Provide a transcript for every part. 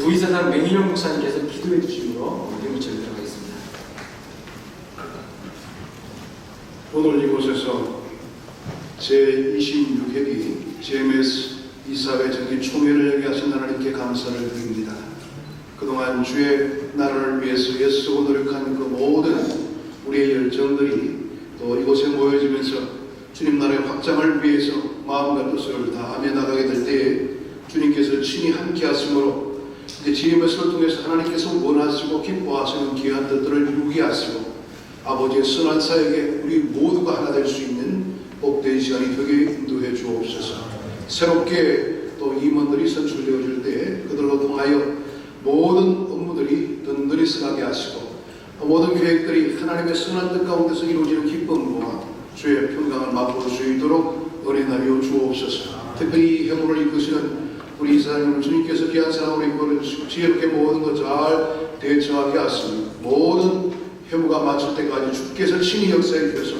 도의사장 맹인영 목사님께서 기도해 주심으로 예물처리 들어가겠습니다. 오늘 이곳에서 제26회기 GMS 이사회 정기 총회를 열게 하신 하나님께 감사를 드립니다. 그동안 주의 나라를 위해서 애쓰고 노력한 그 모든 우리의 열정들이 또 이곳에 모여지면서 주님 나라의 확장을 위해서 마음과 뜻을 다하며 나가게 될 때에 주님께서 친히 함께 하심으로 이제 GMS를 통해서 하나님께서 원하시고 기뻐하시는 귀한 뜻들을 이루게 하시고 아버지의 선한 사역에 우리 모두가 하나 될 수 있는 복된 시간이 되게 인도해 주옵소서. 새롭게 또 임원들이 선출되어질 때 그들로 통하여 모든 업무들이 든든히 서가게 하시고 모든 계획들이 하나님의 선한 뜻 가운데서 이루어지는 기쁨과 주의 평강을 맛볼 수 있도록 은혜하여 주옵소서. 특별히 이 행운을 이끄시는 우리 이사장님을 주님께서 귀한 사랑으로 이끌어주시고 지혜롭게 모든 것 잘 대처하게 하시니 모든 회무가 마칠 때까지 주께서 친히 역사해 주셔서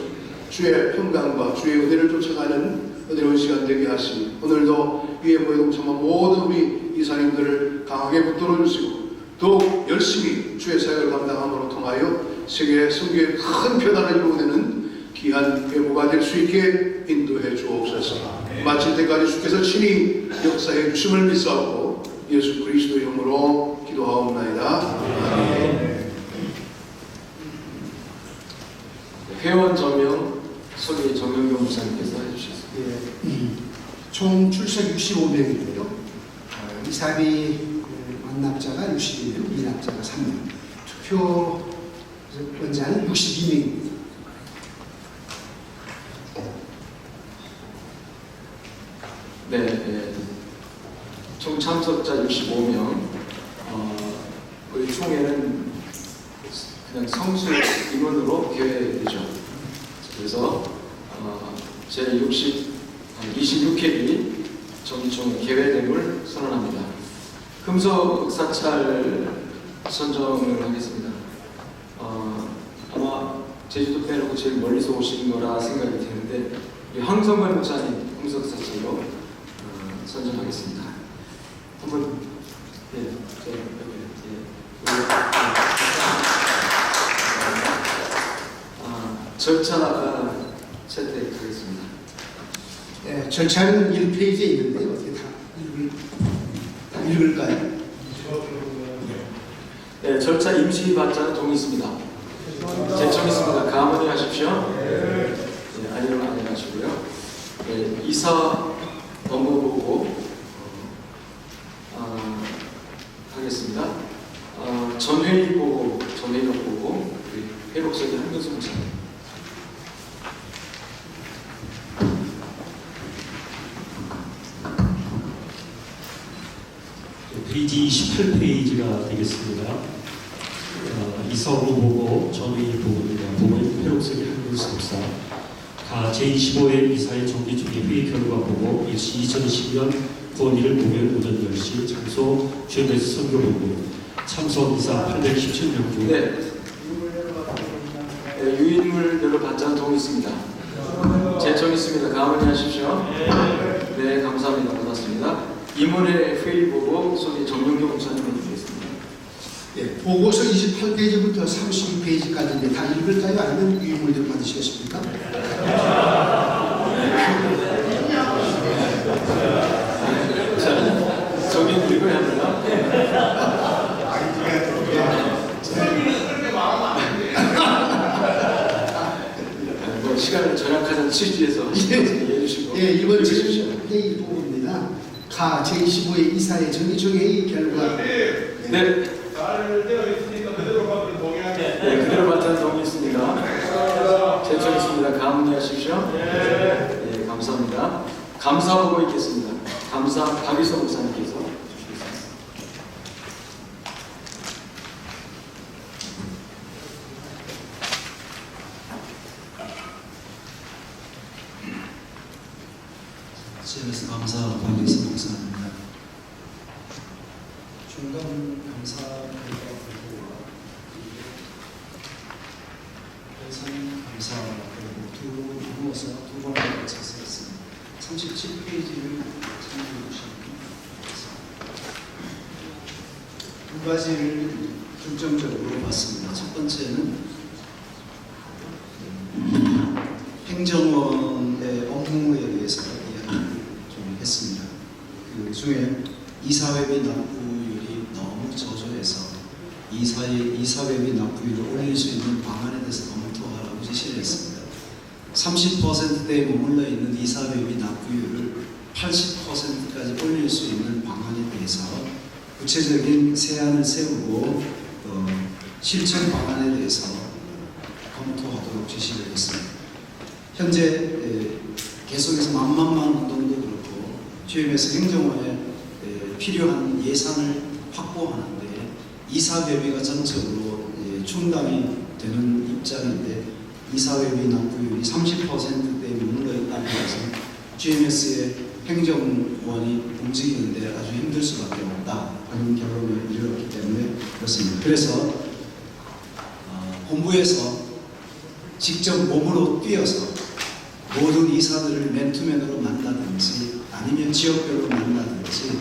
주의 평강과 주의 은혜를 쫓아가는 은혜로운 시간 되게 하시니 오늘도 위에 모여 동참한 모든 우리 이사님들을 강하게 붙들어 주시고 더욱 열심히 주의 사역을 감당함으로 통하여 세계 선교에 큰 변화를 이루어내는 귀한 회무가 될 수 있게 인도해 주옵소서. 마칠 때까지 주께서 친히 역사해 주심을 믿사옵고 예수 그리스도의 이름으로 기도하옵나이다. 아멘. 회원 저명 소리 정영경 목사님께서 해주시겠습니다. 예, 총 출석 65명이고요. 이사비 만납자가 61명, 미납자가 3명, 투표원자는 62명입니다. 네, 총 참석자 65명. 우리 총회는 그냥 성수 인원으로 개회되죠. 그래서 제 26회기 정기총회 개회됨을 선언합니다. 금속 사찰 선정을 하겠습니다. 아마 제주도 빼놓고 제일 멀리서 오신 거라 생각이 드는데 황성관 목사님 금속 사찰로 선정하겠습니다. 한번 절차 채택하겠습니다. 네, 절차는 1페이지에 있는데 어떻게 다 읽을까요? 네, 절차 임시 받자는 동의 있습니다. 제청 있습니다. 가문이 하십시오. 네, 아니면 안 하시고요. 네, 이사 업무 보고 하겠습니다. 전회의 보고, 전회의록 보고 우리 회록석의 한교수 목사님. 페이지 28페이지가 되겠습니다. 이사업무 보고 전회의 보고입니다. 보고는 회록석의 한교수 목사. 제25회 이사회 정기총회 회의 결과 보고 2020년 9월 1일 목요일 오전 10시 장소 GMS 선교본부 참석 이사 817명 중 유인물별로 받자는 동의 있습니다. 제청 있습니다. 가문이 하십시오. 네, 감사합니다. 받았습니다. 임원회 회의 보고 소리 정영경 목사님 해주시겠습니다. 네, 보고서 28페이지부터 32페이지까지인데 다 읽을까요? 아니면 유인물대로 받으시겠습니까? 저기 읽어야 합니다. 뭐 시간을 절약하는 취지에서 이해해 주시고. 예, 이번 회의 보고입니다. 제25회 이사회 정기총회의 결과. 네. 잘 되어 있으니까 그대로 받는 동의하게. 네, 그대로 받는 동의 있습니다. 제청 있습니다. 감사히 하십시오. 네, 감사합니다. 감사 보고 있겠습니다. 감사 박일성 목사님께서 주시겠습니다. GMS 감사 박일성 목사입니다. 중간 감사 결과 보고와 예산 감사 그리고 두 나누어서 두 번에 걸쳐서 했습니다. 37페이지를 참고해 주시면 가지를 중점적으로 봤습니다. 첫 번째는 행정원의 업무에 대해서 이야기를 좀 했습니다. 그 중에 이사회비 납부율이 너무 저조해서 이사회비 납부율을 올릴 수 있는 방안에 대해서 검토하라고 지시를 했습니다. 30%대에 머물러 있는 이사회비 납부율을 80%까지 올릴 수 있는 방안에 대해서 구체적인 세안을 세우고 실천 방안에 대해서 검토하도록 지시를 했습니다. 현재 계속해서 만만만 운동도 그렇고 GMS 행정원에 필요한 예산을 확보하는데 이사회비가 전적으로 충당이 되는 입장인데 이사회비 납부율이 30%대에 머물러 있다는 것은 GMS의 행정원이 움직이는데 아주 힘들 수밖에 없다 하는 결론을 이르렀기 때문에 그렇습니다. 그래서 본부에서 직접 몸으로 뛰어서 모든 이사들을 맨투맨으로 만나든지 아니면 지역별로 만나든지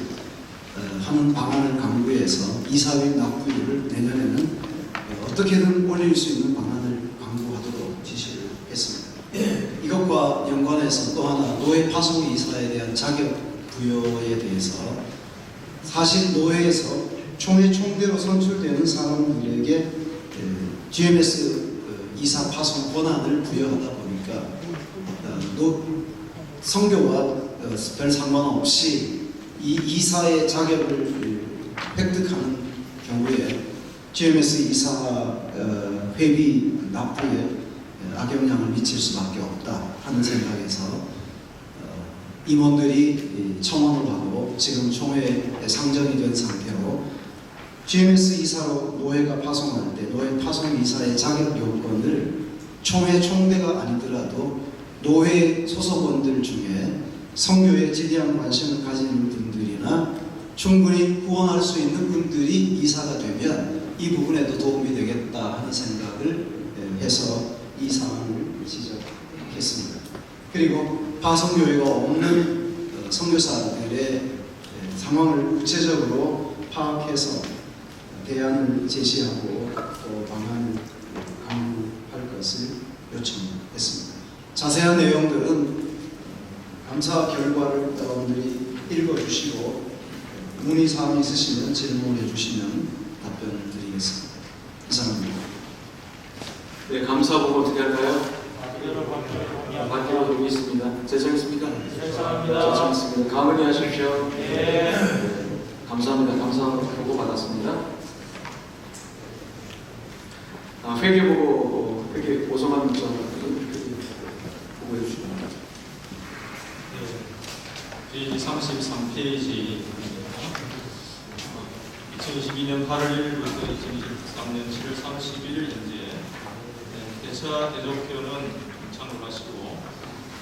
하는 방안을 강구해서 이사회비 납부율을 내년에는 어떻게든 올릴 수 있는 방안을 강구하도록 지시를 했습니다. 이것과 연관해서 또 하나 노예 파송 이사에 대한 자격 부여에 대해서 사실 노예에서 총회 총대로 선출되는 사람들에게 GMS 이사 파송 권한을 부여하다 보니까 성교와 별 상관없이 이 이사의 자격을 획득하는 경우에 GMS 이사 회비 납부에 악영향을 미칠 수밖에 없다 하는 생각에서 임원들이 청원을 하고 지금 총회에 상정이 된 상태로 GMS 이사로 노예가 파송할 때 노예 파송 이사의 자격 요건을 총회 총대가 아니더라도 노회 소속원들 중에 선교에 지대한 관심을 가지는 분들이나 충분히 후원할 수 있는 분들이 이사가 되면 이 부분에도 도움이 되겠다 하는 생각을 해서 이 상황을 시작했습니다. 그리고 파송교회가 없는 선교사들의 상황을 구체적으로 파악해서 대안을 제시하고 또 방안을 강구할 것을 요청했습니다. 자세한 내용들은 감사 결과를 여러분들이 읽어주시고 문의사항이 있으시면 질문해 주시면 답변을 드리겠습니다. 이상입니다. 네, 감사 보고 어떻게 할까요? 받기로 되고 있습니다. 제청했습니까? 제청했습니다. 가문이 하십시오. 네. 감사합니다. 감사 보고 받았습니다. 회계 보고 회계 오성환 전 보고해 주시면. 페이지 33페이지입니다. 2022년 8월 1일부터 2023년 7월 31일 현재 대차 대조표는 참고하시고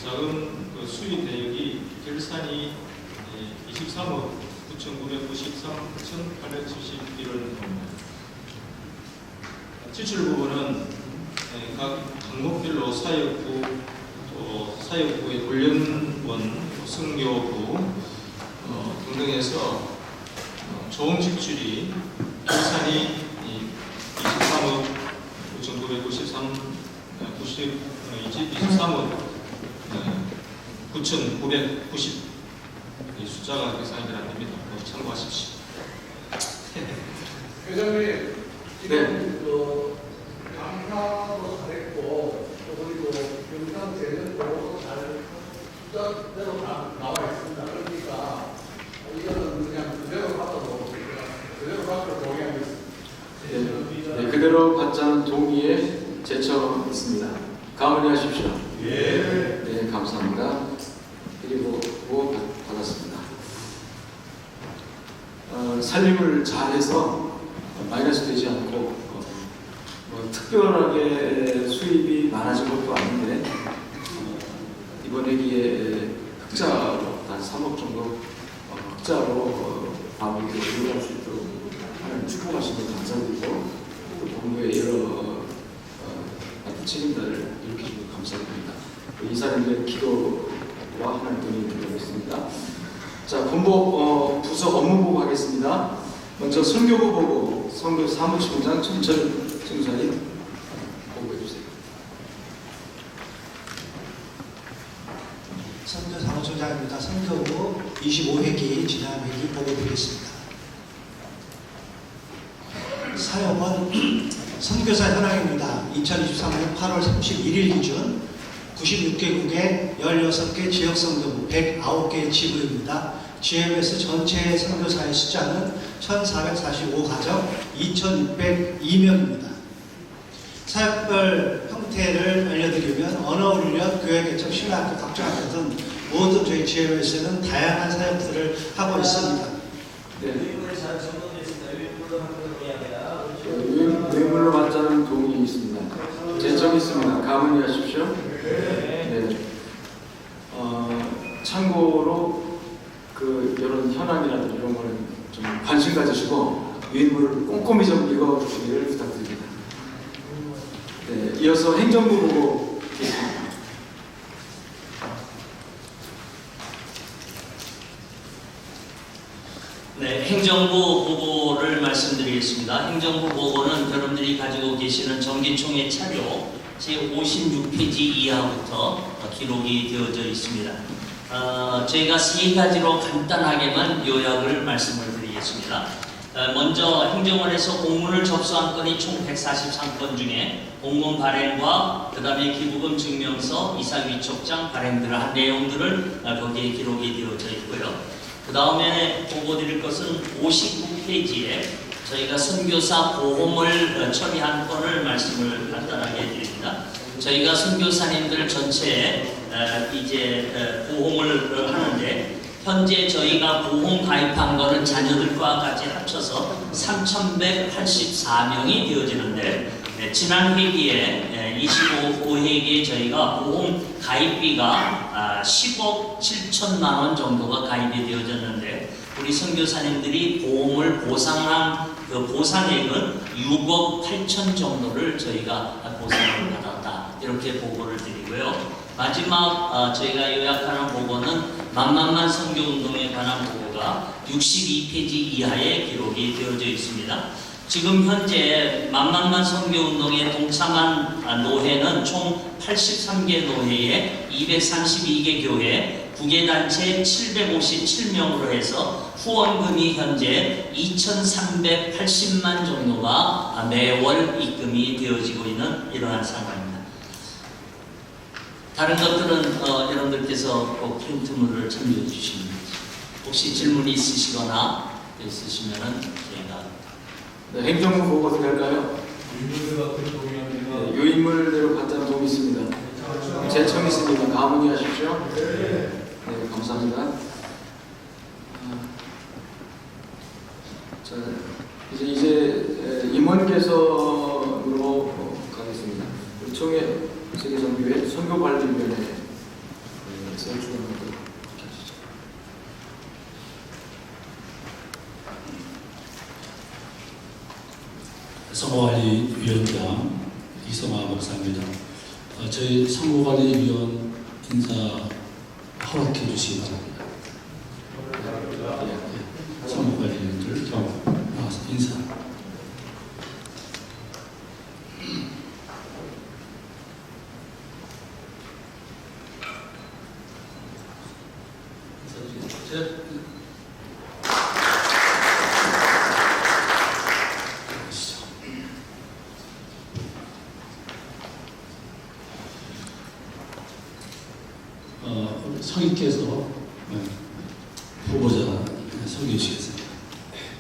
자금 수입 내역이 결산이 23억 9,993,871원입니다. 지출 부분은 각 항목별로 사역부, 또 사역부의 훈련원, 성교부 등등에서 총 지출이 결산이 23억 9,990 이 숫자가 계산이 잘 안됩니다. 참고하십시오. 회장님, 지금 네. 그 감사도 잘했고 또 그리고 영상 재련도 잘 숫자대로 다 나와 있습니다. 그러니까 이거는 그냥 그대로 받아도 그대로 받고 동의하겠습니다. 네, 그대로 받자는 동의에 제청했습니다. 가문의하십시오. 예. 네, 감사합니다. 그리고 받았습니다. 살림을 잘해서 마이너스 되지 않고 특별하게 수입이 많아진 것도 아닌데 이번 회기에 흑자로 한 3억 정도 흑자로 방위를 이루어갈 수 있도록 하나님 축복하시면 감사드리고 또 본부의 여러 책임들을 일으키시고 감사드립니다. 이사님들의 기도와 하나님 도움을 드리고 있습니다. 자, 본부 부서 업무 보고 하겠습니다. 먼저 선교부 보고 선교 사무총장 전철 증사님 보고해 주세요. 선교 사무총장입니다. 선교부 25회기 지난 회기 보고 드리겠습니다. 사역은 선교사 현황입니다. 2023년 8월 31일 기준 96개국의 16개 지역선교부 109개의 지부입니다. GMS 전체 선교사의 숫자는 1445가정 2602명입니다. 사역별 형태를 알려드리면 언어훈련, 교회개척, 신학교, 각종학교 등 모든 저희 GMS는 다양한 사역들을 하고 있습니다. 네. 유인물로 받자는 동의 있습니다. 제청 있습니다. 가문이하십시오. 네. 참고로 그 이런 현황이라든지 이런 거는 좀 관심 가지시고 유인물을 꼼꼼히 좀 읽어주시기를 부탁드립니다. 네. 이어서 행정부 보고 계십니다. 네, 행정부 보고를 말씀드리겠습니다. 행정부 보고는 여러분들이 가지고 계시는 정기총회 차료 제56페이지 이하부터 기록이 되어져 있습니다. 저희가 세 가지로 간단하게만 요약을 말씀을 드리겠습니다. 먼저 행정원에서 공문을 접수한 건이 총 143건 중에 공문 발행과 그 다음에 기부금 증명서, 이사위촉장 발행들을 한 내용들을 거기에 기록이 되어져 있고요. 그 다음에 보고 드릴 것은 59페이지에 저희가 선교사 보험을 처리한 건을 말씀을 간단하게 드립니다. 저희가 선교사님들 전체에 이제 보험을 하는데 현재 저희가 보험 가입한 거는 자녀들과까지 합쳐서 3,184명이 되어지는데 지난 회기에 25회기에 저희가 보험 가입비가 10억 7천만 원 정도가 가입이 되어졌는데 우리 선교사님들이 보험을 보상한 그 보상액은 6억 8천 정도를 저희가 보상을 받았다 이렇게 보고를 드리고요. 마지막 저희가 요약하는 보고는 만만만 선교운동에 관한 보고가 62페이지 이하에 기록이 되어져 있습니다. 지금 현재 만만만 선교운동에 동참한 노회는 총 83개 노회에 232개 교회, 9개 단체 757명으로 해서 후원금이 현재 2,380만 정도가 매월 입금이 되어지고 있는 이러한 상황입니다. 다른 것들은 여러분들께서 꼭 프린트물을 참조해 주시면 됩니다. 혹시 질문이 있으시거나 있으시면은 저희가 행정부 보고도 될까요? 유인물대로 받자는 동의 있습니다. 제청 있습니다. 가문이 하십시오. 네, 감사합니다. 자, 이제 임원 개선으로 가겠습니다. 우리 총회 세계선교회 선교관리위원회 선출하도록 하시죠. 선거관리위원장 이성아 목사입니다. 저희 선거관리위원 인사 허락해 주시기 바랍니다. 선거관리위원들 좀 나와서 인사. 성의께서 후보자 소개해 주시겠습니다.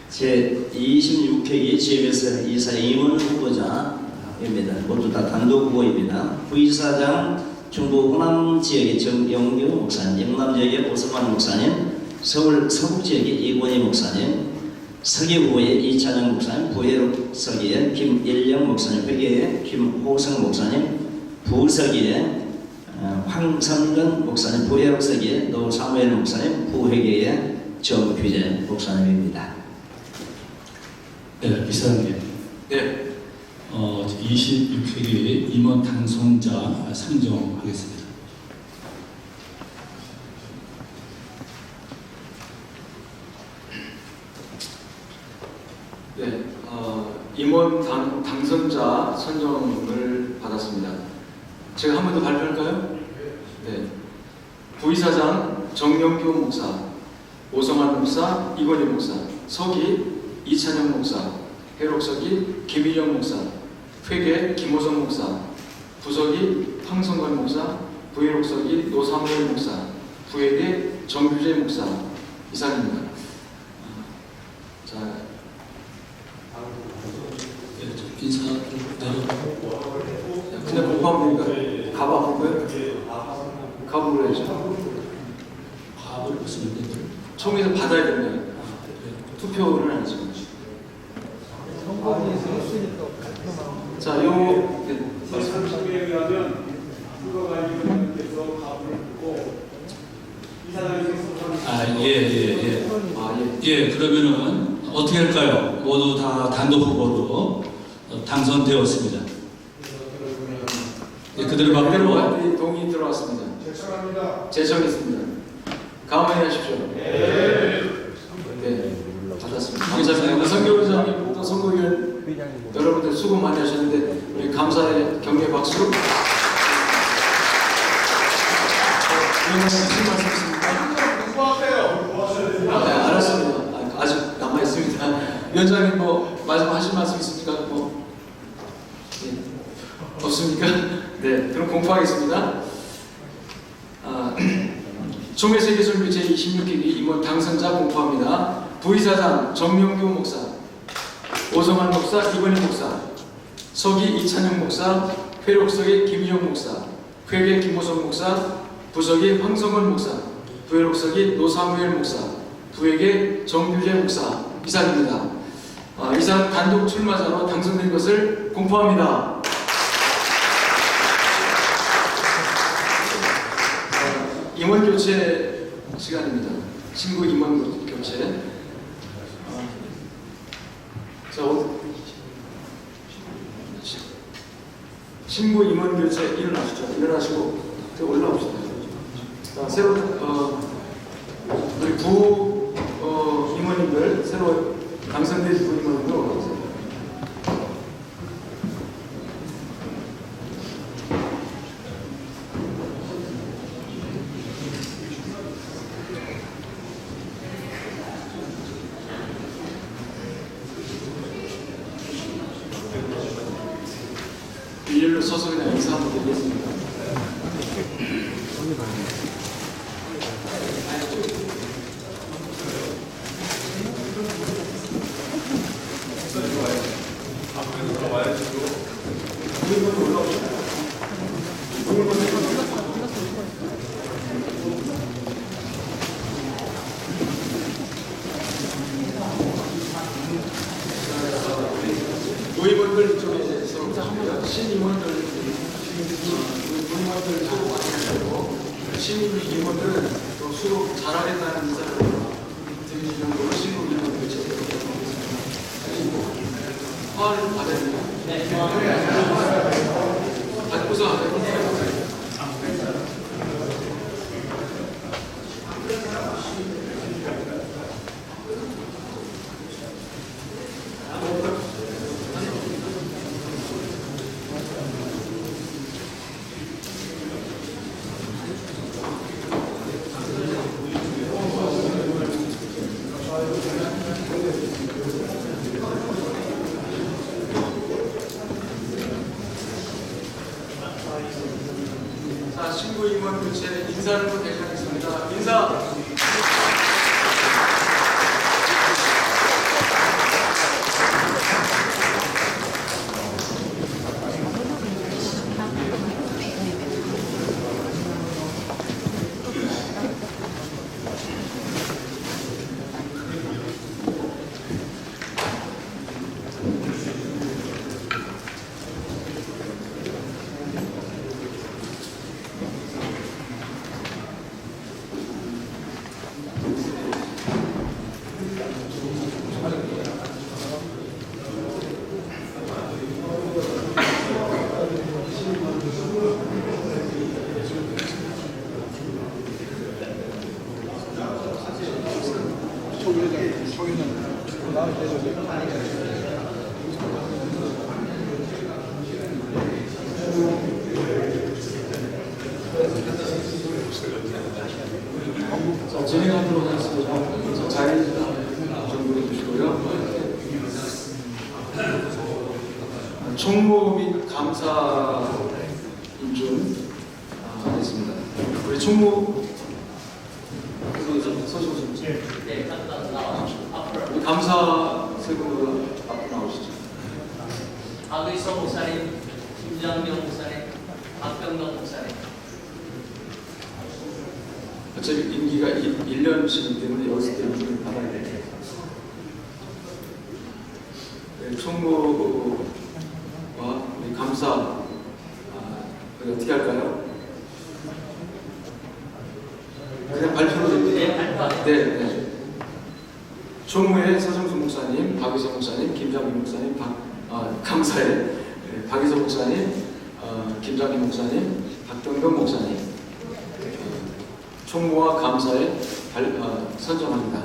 제 26회기 GMS 이사 임원 후보자입니다. 모두 다 단독 후보입니다. 부이사장 중부 호남 지역의 정영규 목사님, 영남 지역의 오성환 목사님, 서울 서북 지역의 이권희 목사님, 서기 후보의 이찬영 목사님, 부회로 서기의 김일영 목사님, 회계의 김호성 목사님, 부서기의 황성근 목사님, 부회록서기의 노사무엘 목사님, 부회계의 정규재 목사님입니다. 네, 이사장님. 네. 26회기 임원 당선자 상정하겠습니다. 네, 임원 당선자 선정을 받았습니다. 제가 한 번 더 발표할까요? 네. 부이사장 정영규 목사, 오성환 목사, 이건희 목사, 서기 이찬영 목사, 회록서기 김일영 목사, 회계 김호성 목사, 부서기 황성관 목사, 부회록서기 노사무엘 목사, 부회계 정규재 목사 이상입니다. 자, 인사 좀 그냥 공부하면 되니까 가봐 볼 거예요? 가보를 해야죠. 밥을 무슨 분들 총에서 받아야 된다. 투표를 안 하죠. 자, 네, 제3심에 의하면 후보가님께서 밥을 먹고 이사장님께서 예. 아, 예. 예, 그러면은 어떻게 할까요? 모두 다 단독 후보로 당선되었습니다. 예, 그대로 받고 동의 들어왔습니다. 제청합니다. 제청했습니다. 가만히 하십시오. 네, 받았습니다. 감사합니다. 선교사님 또 선거위원 여러분들 수고 많이 하셨는데 우리 감사의 격려 박수. 무슨 말씀 있습니까? 공부하세요. 공부하세요. 네, 알았습니다. 아직 남아 있습니다. 위원장님 뭐 말씀하실 말씀 있습니까? 뭐 예. 없습니까? 네, 그럼 공포하겠습니다. 총회세계설교 제26기 임원 당선자 공포합니다. 부이사장 정명규 목사, 오성환 목사, 이건희 목사, 서기 이찬영 목사, 회록서기 김희영 목사, 회계 김호성 목사, 부서기 황성원 목사, 부회록서기 노사무엘 목사, 부회계 정규재 목사 이상입니다. 이상 단독 출마자로 당선된 것을 공포합니다. 임원 교체 시간입니다. 신부 임원 교체. 자, 신부 임원 교체 일어나시죠. 일어나시고 올라옵시다. 자, 새로 우리 부 임원님들 새로 당선된 부 임원님들 올라오세요. 일렬로 서서 그냥 인사 한번 드리겠습니다. 노임원들 쪽에서 신임원들 부임원들 수고 많이 신임원들은 또 수고 잘하겠다는 인사를 드리는 정도로 신임 임원들 화를 받아야 됩니다. 받고서 하는 자, 신부 임원 교체 인사를 또 대신하겠습니다. 인사! 총회장. 자, 진행하도록 하겠습니다. 자리 정리해 주시고요. 총무 및 감사 인준 하겠습니다. 우리 총무 서시고 네, 앞으로. 우리 감사 세 분으로 앞으로 나오시죠. 박의서 목사님, 김장명 목사님, 박병덕 목사님. 어차피 임기가 1년씩이기 때문에 여기서 인준을 받아야 돼요. 네, 총무와 우리 감사 우리 어떻게 할까요? 그냥 발표로 됩니다. 네, 발표. 네, 네. 총무의 서정수 목사님, 박의서 목사님, 김장민 목사님, 감사의 박의서 목사님, 김장민 목사님, 박병덕 목사님. 총무와 감사에 선정합니다.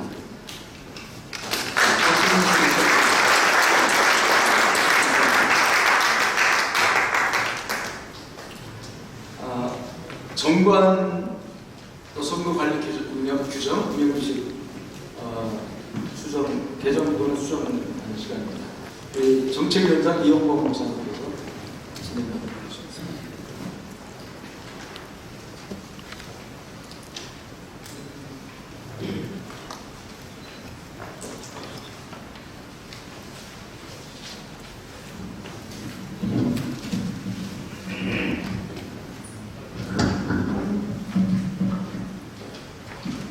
정관 또 선거관리 운영 규정, 운영규칙 수정, 개정 또는 수정하는 시간입니다. 우리 정책위원장 이용범 목사님께서 진행하도록 하겠습니다.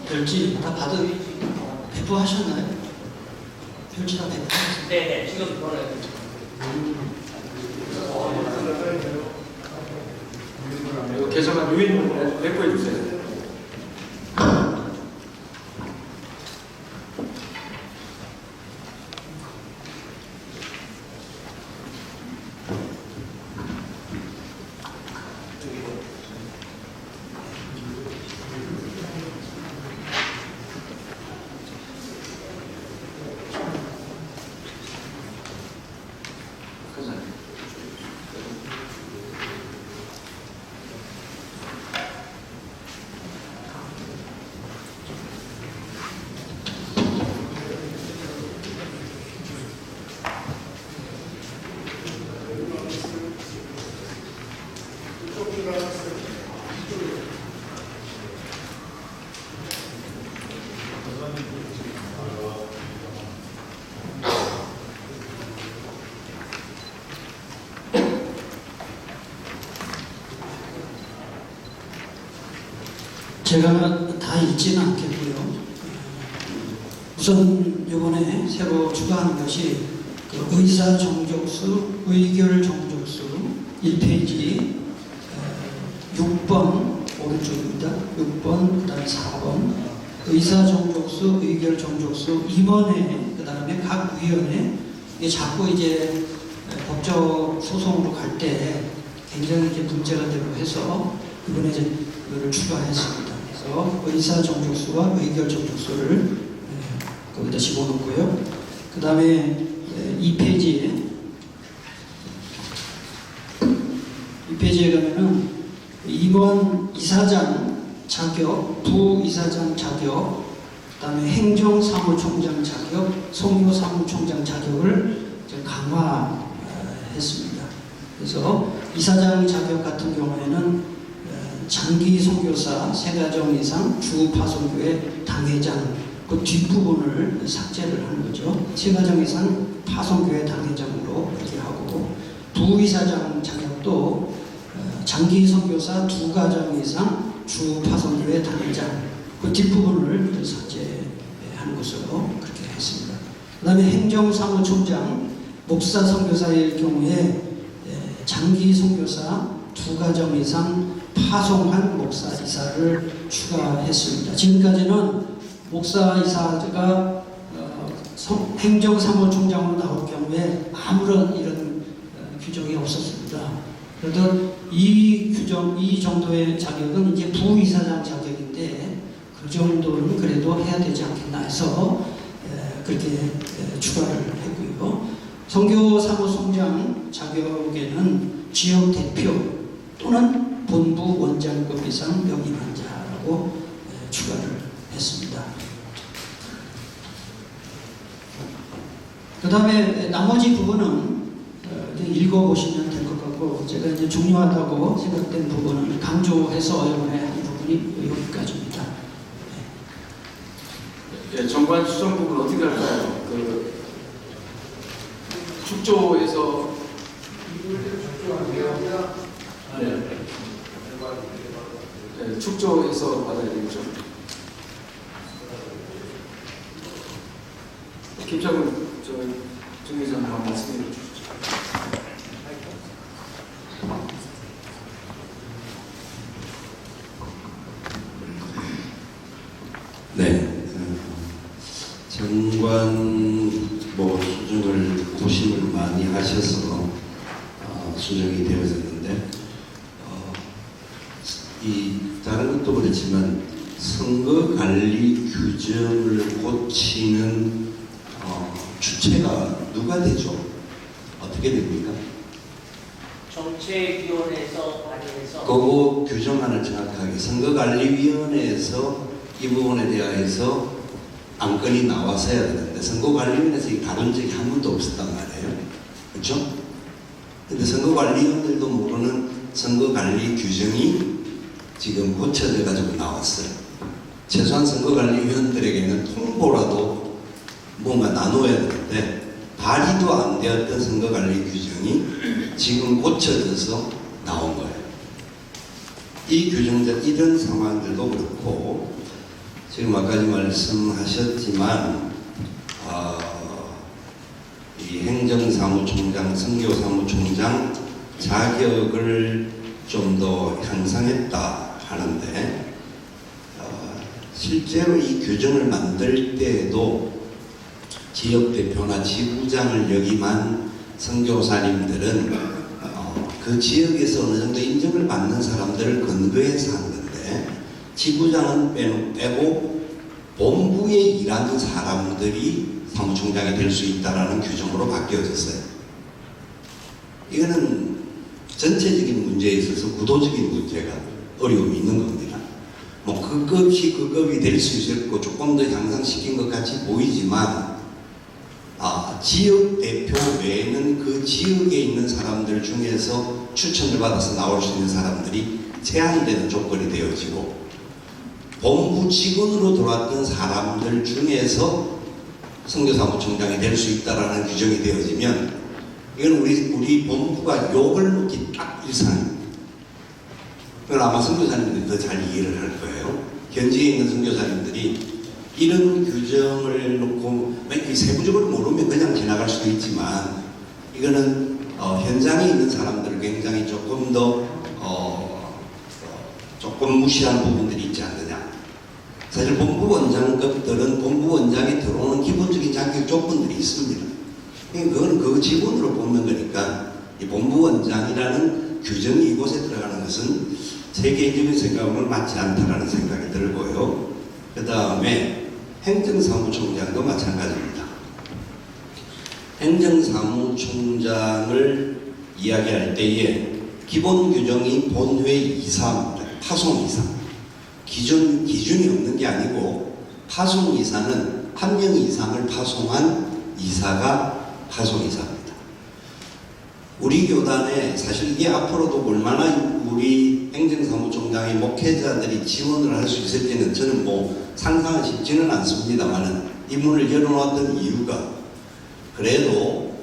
별지 다 배부하셨나요? 별지 다 배부하셨나요? 네, 지금 보내요. 개정안 유인 배포해 주세요. 제가 다 읽지는 않겠고요. 우선 이번에 새로 추가한 것이 그 의사 정족수, 의결 정족수 1페이지 6번 오른쪽입니다. 6번, 그 다음에 4번 의사 정족수, 의결 정족수 임원회, 그 다음에 각 위원회. 이게 자꾸 이제 법적 소송으로 갈 때 굉장히 이제 문제가 되고 해서 이번에 이제 그거를 추가했습니다. 그래서 의사 정족수와 의결 정족수를 거기다 집어넣고요. 그 다음에 2페이지에 가면은 임원 이사장 자격, 부이사장 자격, 그 다음에 행정사무총장 자격, 송교사무총장 자격을 이제 강화했습니다. 그래서 이사장 자격 같은 경우에는 장기 선교사 3가정 이상 주파송교회 당회장 그 뒷부분을 삭제를 하는 거죠. 3가정 이상 파송교회 당회장으로 이렇게 하고 부이사장 자격도 장기 선교사 2가정 이상 주파송교회 당회장 그 뒷부분을 삭제하는 것으로 그렇게 했습니다. 그 다음에 행정사무총장 목사 선교사일 경우에 장기 선교사 2가정 이상 파송한 목사 이사를 추가했습니다. 지금까지는 목사 이사가 행정사무총장으로 나올 경우에 아무런 이런 규정이 없었습니다. 그래도 이 정도의 자격은 이제 부이사장 자격인데 그 정도는 그래도 해야 되지 않겠나 해서 그렇게 추가를 했고요. 선교사무총장 자격에는 지역 대표 또는 본부 원장급 이상 역임한 자라고 추가를 했습니다. 그 다음에 나머지 부분은 읽어보시면 될 것 같고, 제가 이제 중요하다고 생각된 부분을 강조해서 이번에 한 부분이 여기까지입니다. 예, 정관 수정 부분 어떻게 할까요? 그 축조에서 네, 축조에서 받아야 되겠죠. 김장훈 정의장 한번 말씀해 주시죠. 네, 정관 수정을 고심을 많이 하셔서 수정이 되어졌는데 이 다른 것도 그렇지만 선거관리 규정을 고치는 주체가 누가 되죠? 어떻게 됩니까? 정책위원회에서 발의해서 그거 규정안을 정확하게 선거관리위원회에서 이 부분에 대해서 안건이 나왔어야 되는데 선거관리위원회에서 이 다룬 적이 한 번도 없었단 말이에요. 그렇죠? 근데 선거관리위원들도 모르는 선거관리 규정이 지금 고쳐져 가지고 나왔어요. 최소한 선거관리위원들에게는 통보라도 뭔가 나눠야 되는데 발의도 안 되었던 선거관리 규정이 지금 고쳐져서 나온 거예요. 이 규정들 이런 상황들도 그렇고 지금 아까 말씀하셨지만 이 행정사무총장, 선교사무총장 자격을 좀 더 향상했다 하는데 실제로 이 규정을 만들 때에도 지역대표나 지부장을 역임한 선교사님들은 그 지역에서 어느 정도 인정을 받는 사람들을 근거해서 한 건데 지부장은 빼고 본부에 일하는 사람들이 사무총장이 될 수 있다는 규정으로 바뀌어졌어요. 이거는 전체적인 문제에 있어서 구도적인 문제가 어려움이 있는 겁니다. 뭐 급이 될 수 있었고 조금 더 향상시킨 것 같이 보이지만 지역 대표 외에는 그 지역에 있는 사람들 중에서 추천을 받아서 나올 수 있는 사람들이 제한되는 조건이 되어지고 본부 직원으로 들어왔던 사람들 중에서 선교사무총장이 될 수 있다라는 규정이 되어지면 이건 우리 본부가 욕을 먹기 딱 일상입니다. 그건 아마 선교사님들이 더 잘 이해를 할 거예요. 현지에 있는 선교사님들이 이런 규정을 놓고 세부적으로 모르면 그냥 지나갈 수도 있지만 이거는 현장에 있는 사람들을 굉장히 조금 더 조금 무시한 부분들이 있지 않느냐. 사실 본부원장급들은 본부원장에 들어오는 기본적인 자격 조건들이 있습니다. 그건 그 직원으로 뽑는 거니까 이 본부원장이라는 규정이 이곳에 들어가는 것은 제 개인적인 생각으로는 맞지 않다라는 생각이 들고요. 그 다음에 행정사무총장도 마찬가지입니다. 행정사무총장을 이야기할 때에 기본 규정이 본회 이사입니다. 파송 이사. 기준이 없는 게 아니고 파송 이사는 한 명 이상을 파송한 이사가 파송 이사입니다. 우리 교단에 사실 이게 앞으로도 얼마나 우리 행정사무총장의 목회자들이 지원을 할 수 있을지는 저는 상상은 쉽지는 않습니다만은 이 문을 열어놓았던 이유가 그래도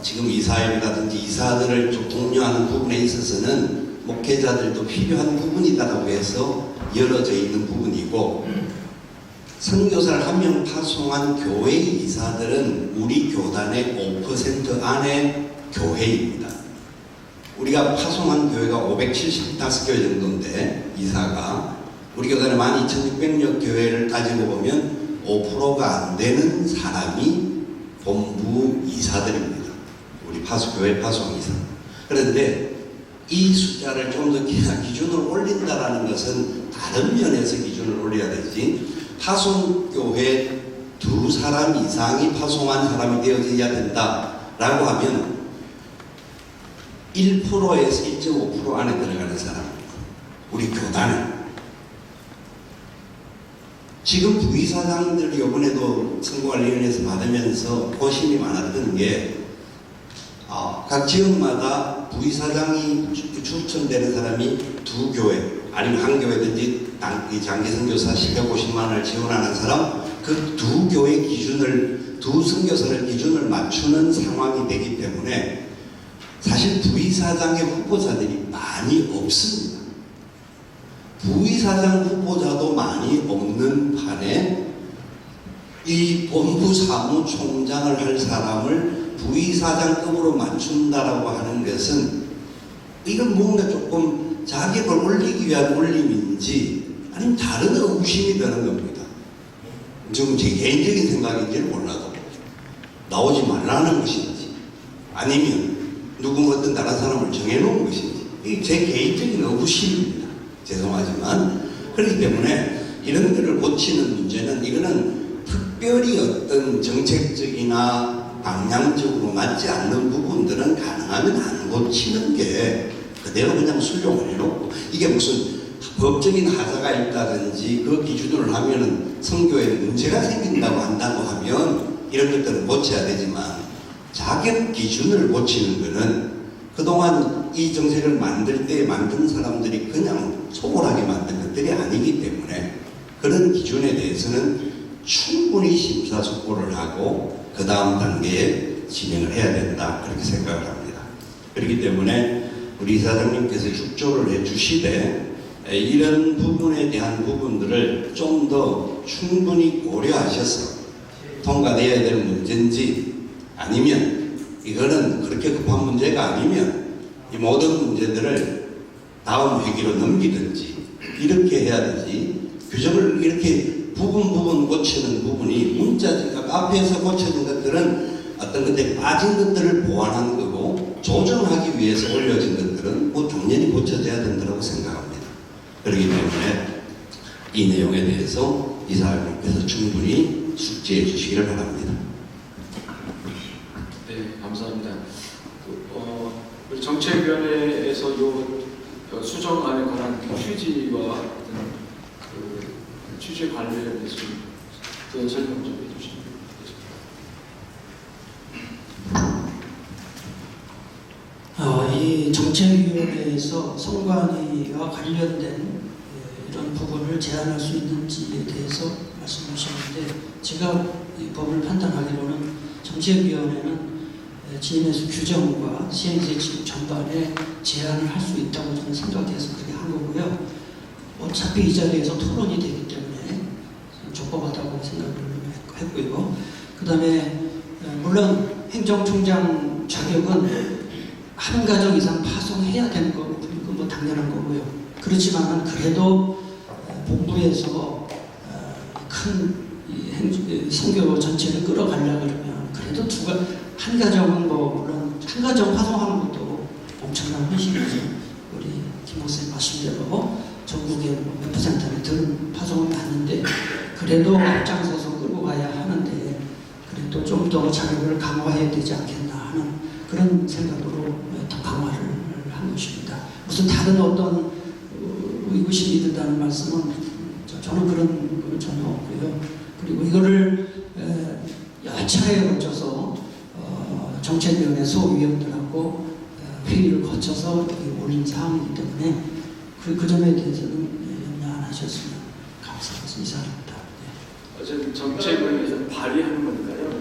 지금 이사회라든지 이사들을 좀 독려하는 부분에 있어서는 목회자들도 필요한 부분이다라고 해서 열어져 있는 부분이고 선교사를 한 명 파송한 교회 이사들은 우리 교단의 5% 안의 교회입니다. 우리가 파송한 교회가 575교회 정도인데 이사가 우리 교단의 12,600여 교회를 따지고 보면 5%가 안 되는 사람이 본부 이사들입니다. 우리 교회 파송 이사. 그런데 이 숫자를 좀 더 기준을 올린다라는 것은 다른 면에서 기준을 올려야 되지 파송교회 두 사람 이상이 파송한 사람이 되어져야 된다라고 하면 1%에서 1.5% 안에 들어가는 사람입니다. 우리 교단은 지금 부의사장들 이번에도 선거관리위원회에서 받으면서 고심이 많았던 게 각 지역마다 부의사장이 추천되는 사람이 두 교회 아니면 한 교회든지 장기 선교사 750만 원을 지원하는 사람 그 두 교회 기준을 두 선교사를 기준을 맞추는 상황이 되기 때문에 사실 부의사장의 후보자들이 많이 없습니다. 부의사장 후보자도 많이 없는 판에 이 본부 사무총장을 할 사람을 부의사장급으로 맞춘다라고 하는 것은 이건 뭔가 조금 자격을 올리기 위한 올림인지 아니면 다른 의구심이 드는 겁니다. 지금 제 개인적인 생각인지는 몰라도 나오지 말라는 것인지 아니면 누군가 어떤 다른 사람을 정해놓은 것인지 이게 제 개인적인 의구심입니다. 죄송하지만 그렇기 때문에 이런 것들을 고치는 문제는 이거는 특별히 어떤 정책적이나 방향적으로 맞지 않는 부분들은 가능하면 안 고치는 게 그대로 그냥 수용을 해놓고 이게 무슨 법적인 하자가 있다든지 그 기준으로 하면은 선교에 문제가 생긴다고 한다고 하면 이런 것들은 고쳐야 되지만 자격 기준을 고치는 것은 그동안 이 정책을 만들 때 만든 사람들이 그냥 소홀하게 만든 것들이 아니기 때문에 그런 기준에 대해서는 충분히 심사숙고를 하고 그 다음 단계에 진행을 해야 된다 그렇게 생각을 합니다. 그렇기 때문에 우리 이사장님께서 축조를 해주시되 이런 부분에 대한 부분들을 좀 더 충분히 고려하셔서 통과되어야 될 문제인지 아니면 이거는 그렇게 급한 문제가 아니면 이 모든 문제들을 다음 회기로 넘기든지 이렇게 해야 되지 규정을 이렇게 부분 고치는 부분이 문자지가 앞에서 고쳐진 것들은 어떤 것들이 빠진 것들을 보완하는 거고 조정하기 위해서 올려진 것들은 뭐 당연히 고쳐져야 된다고 생각합니다. 그렇기 때문에 이 내용에 대해서 이사님께서 충분히 숙지해 주시기를 바랍니다. 네, 감사합니다. 우리 정책위원회에서 수정안에 관한 취지와 취지 관리에 대해서 좀 설명 좀 해주시면 이 정책위원회에서 선관위와 관련된 이런 부분을 제안할 수 있는지에 대해서 말씀하셨는데 제가 이 법을 판단하기로는 정책위원회는 GMS 규정과 시행세 지금 전반에 제안을 할 수 있다고 저는 생각해서 그렇게 한 거고요. 어차피 이 자리에서 토론이 되기 때문에 적법하다고 생각을 했고요. 그 다음에 물론 행정총장 자격은 한 가정 이상 파송해야 되는 거고 그건 뭐 당연한 거고요. 그렇지만 그래도 본부에서 큰 선교 전체를 끌어가려고 그러면 그래도 한 가정은 뭐 물론 한 가정 파송하는 것도 엄청난 헌신이죠. 우리 김 목사님 말씀대로 전국에 몇 퍼센트는 덜 파송을 받는데 그래도 앞장서서 끌고 가야 하는데 그래도 좀 더 자격을 강화해야 되지 않겠나 하는 그런 생각으로 더 강화를 한 것입니다. 무슨 다른 어떤 의구심이 든다는 말씀은 저는 그런 건 전혀 없고요. 그리고 이거를 여러 차례에 걸쳐서 정책위원회 소위원들하고 회의를 거쳐서 올린 사항이기 때문에 그 점에 대해서는 염려 안 하셨으면 감사하겠습니다. 이상입니다. 어쨌든 정책위원회에서 발의하는 거니까요.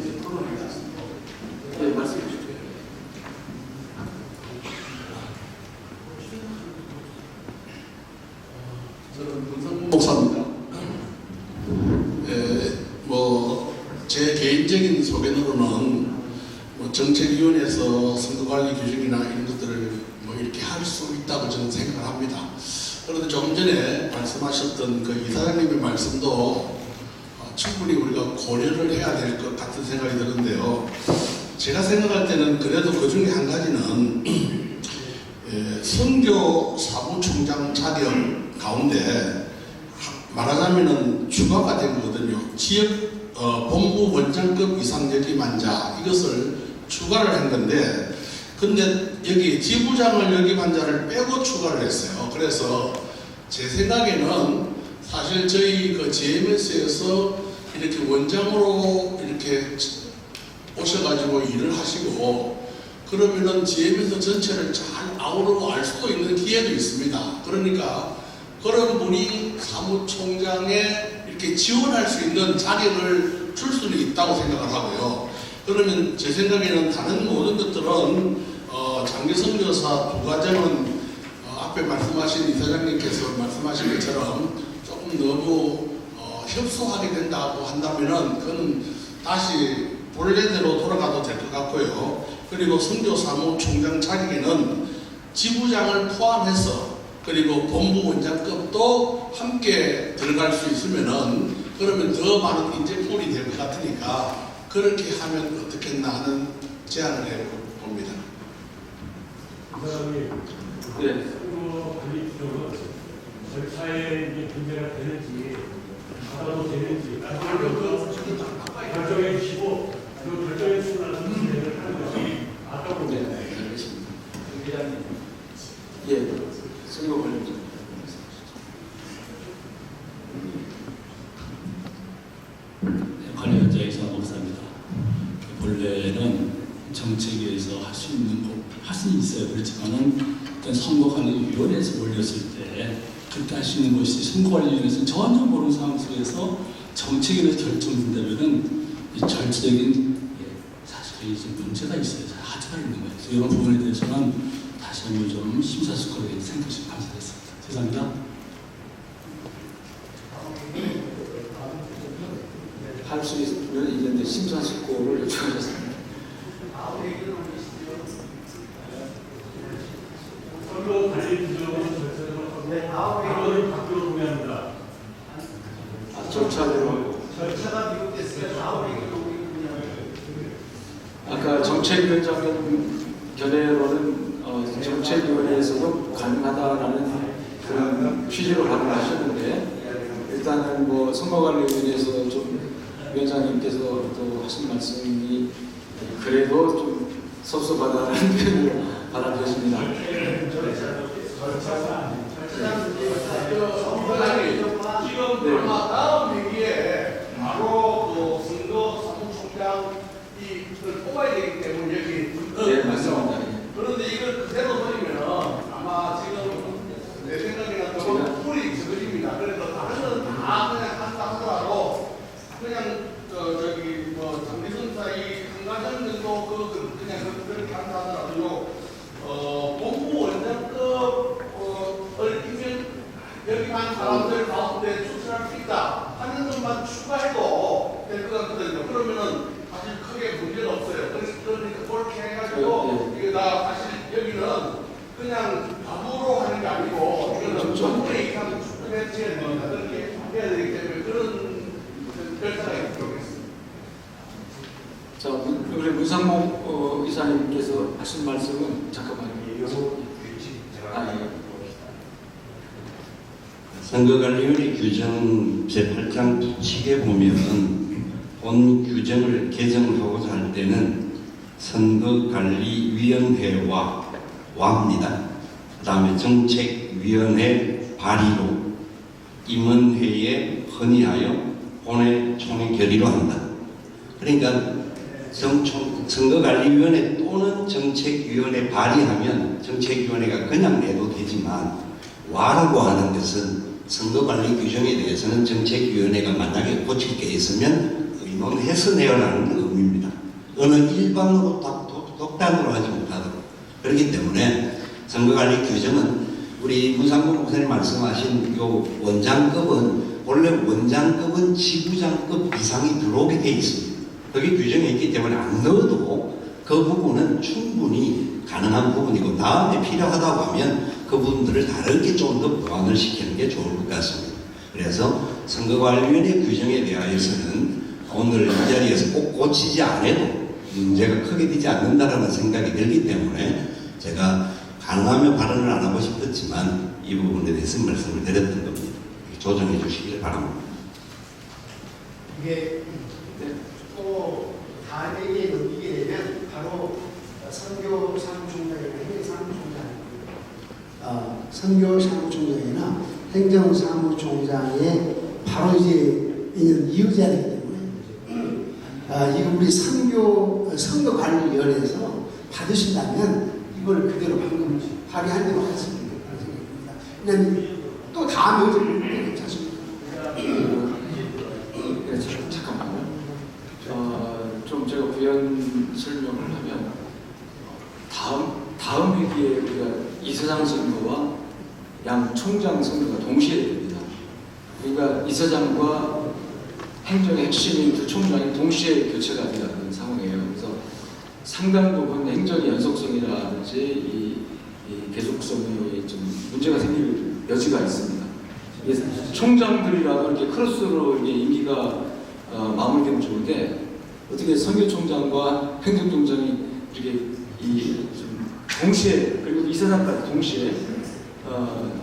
네, 말씀해 주세요. 저는 문성문 목사입니다. 제 개인적인 소견으로는 정책위원회에서 선거관리 규정이나 이런 것들을 이렇게 할 수 있다고 저는 생각을 합니다. 그런데 조금 전에 말씀하셨던 그 이사장님의 말씀도 충분히 우리가 고려를 해야 될 것 같은 생각이 드는데요. 제가 생각할 때는 그래도 그 중에 한 가지는 선교 사무총장 자격 가운데 말하자면은 추가가 된 거거든요. 지역 본부 원장급 이상 역임환자 이것을 추가를 한 건데, 근데 여기 지부장을 역임환자를 빼고 추가를 했어요. 그래서 제 생각에는 사실 저희 그 GMS에서 이렇게 원장으로 이렇게 오셔가지고 일을 하시고 그러면은 GMS 전체를 잘 아우르고 알 수도 있는 기회도 있습니다. 그러니까 그런 분이 사무총장에 이렇게 지원할 수 있는 자격을 줄 수는 있다고 생각을 하고요. 그러면 제 생각에는 다른 모든 것들은 장기성 여사 부과장은 앞에 말씀하신 이사장님께서 말씀하신 것처럼 조금 너무 협소하게 된다고 한다면은 그건 다시 본래대로 돌아가도 될 것 같고요. 그리고 선교사무총장 자격에는 지부장을 포함해서 그리고 본부 원장급도 함께 들어갈 수 있으면은 그러면 더 많은 인재풀이 될 것 같으니까 그렇게 하면 어떻겠나 하는 제안을 해봅니다. 이사장님, 선거 관리 규정은 절차에 이제 문제가 되는지 받아도 되는지 결정해 주시고 그 결정해 주시고 나서 진행을 하는 것이 맞다고 봅니다. 예, 선거 관련자. 관련자의 사법사입니다. 본래는 정책위에서 할 수 있는 거, 할 수는 있어요. 그렇지만은 일단 선거관리위원회에서 올렸을 때 그때 할 수 있는 것이 선거관리위원회에서 전혀 모르는 상황 속에서 정책위에서 결정된다면은 이 절차적인 사실이 좀 문제가 있어요. 하자가 있는 거예요. 그래서 이런 부분에 대해서는 다시 한번 좀 심사숙고하게 생각해 주시면 감사하겠습니다. 죄송합니다. 할 수 있으면 이제 심사숙고를 요청하셨습니다. 선거 관리 규정은 절차를 바꾸어 동의합니다. 절차대로. 절차가 미국됐어요. 아까 정책위원장 견해로는 정책위원회에서도 가능하다라는 그런 취지로 발언하셨는데 일단은 뭐 선거관리위원회에서 좀 위원장님께서 또 하신 말씀이 그래도 좀 섭섭하다는 표현을 받아들였습니다. 지금 아마 다음 회기에 바로 그 선거 사무총장이 뽑아야 되기 때문에 여기 네, 맞습니다. 그런데 이걸 그대로 버리면은 아마 지금 내 생각에는 조금 풀이 적어집니다. 그래서 다른 건 다 그냥 한다 하더라도 그냥 저기 뭐 장기선사 이 한가정 정도 그냥 그렇게 한다 하더라도 본부 원장급을 이면 여기만 사람들 가운데 추천할 수 있다 하는 것만 추가해도 될 것 같거든요. 그러면은 사실 크게 문제가 없어요. 그러니까 그렇게 해가지고 이게 다 사실 여기는 그냥 밥으로 하는 게 아니고 이거는 전문의 이상 추천해야 됩니다. 그렇게 해야 되기 때문에 그런 결사가 있도록 했습니다. 자, 우리 문상목 이사님께서 하신 말씀은 잠깐만요. 선거관리위원회 규정 제8장 부칙에 보면은 본 규정을 개정하고자 할 때는 선거관리위원회와입니다. 그 다음에 정책위원회 발의로 임원회에 건의하여 본회 총회 결의로 한다. 그러니까 선거관리위원회 또는 정책위원회 발의하면 정책위원회가 그냥 내도 되지만 와라고 하는 것은 선거관리 규정에 대해서는 정책위원회가 만약에 고칠 게 있으면 의논해서 내어라는 의미입니다. 어느 일반으로 독단으로 하지 못하도록. 그렇기 때문에 선거관리 규정은 우리 문상국 목사님 말씀하신 요 원장급은 원래 원장급은 지부장급 이상이 들어오게 돼 있습니다. 그게 규정에 있기 때문에 안 넣어도 그 부분은 충분히 가능한 부분이고 다음에 필요하다고 하면 그 부분들을 다르게 좀 더 보완을 시키는 게 좋을 것 같습니다. 그래서 선거관리위원회 규정에 대하여서는 오늘 이 자리에서 꼭 고치지 않아도 문제가 크게 되지 않는다라는 생각이 들기 때문에 제가 가능하면 발언을 안 하고 싶었지만 이 부분에 대해서 말씀을 드렸던 겁니다. 조정해 주시길 바랍니다. 이게 또 다에게 넘기게 되면 바로 선교 사무총장이나 선교 사무총장이나 행정 사무총장의 바로 이제 이어져야 되기 때문에 이거 우리 선거관리위원회에서 받으신다면 이걸 그대로 방금 발의한 대로 하겠습니다. 그런 생각입니다. 또 다음에 어디 괜찮습니까? 잠깐만요. 좀 제가 부연 설명을 하면 다음 회기에 우리가 이사장 선거와 양 총장 선거가 동시에 됩니다. 그러니까 이사장과 행정의 핵심인 두 총장이 동시에 교체가 되는 상황이에요. 그래서 상당 부분 행정의 연속성이라든지 이 계속성에 좀 문제가 생길 여지가 있습니다. 총장들이라도 이렇게 크로스로 이렇게 임기가 마무리되면 좋은데 어떻게 선교총장과 행정총장이 이렇게 좀 동시에 그리고 이사장까지 동시에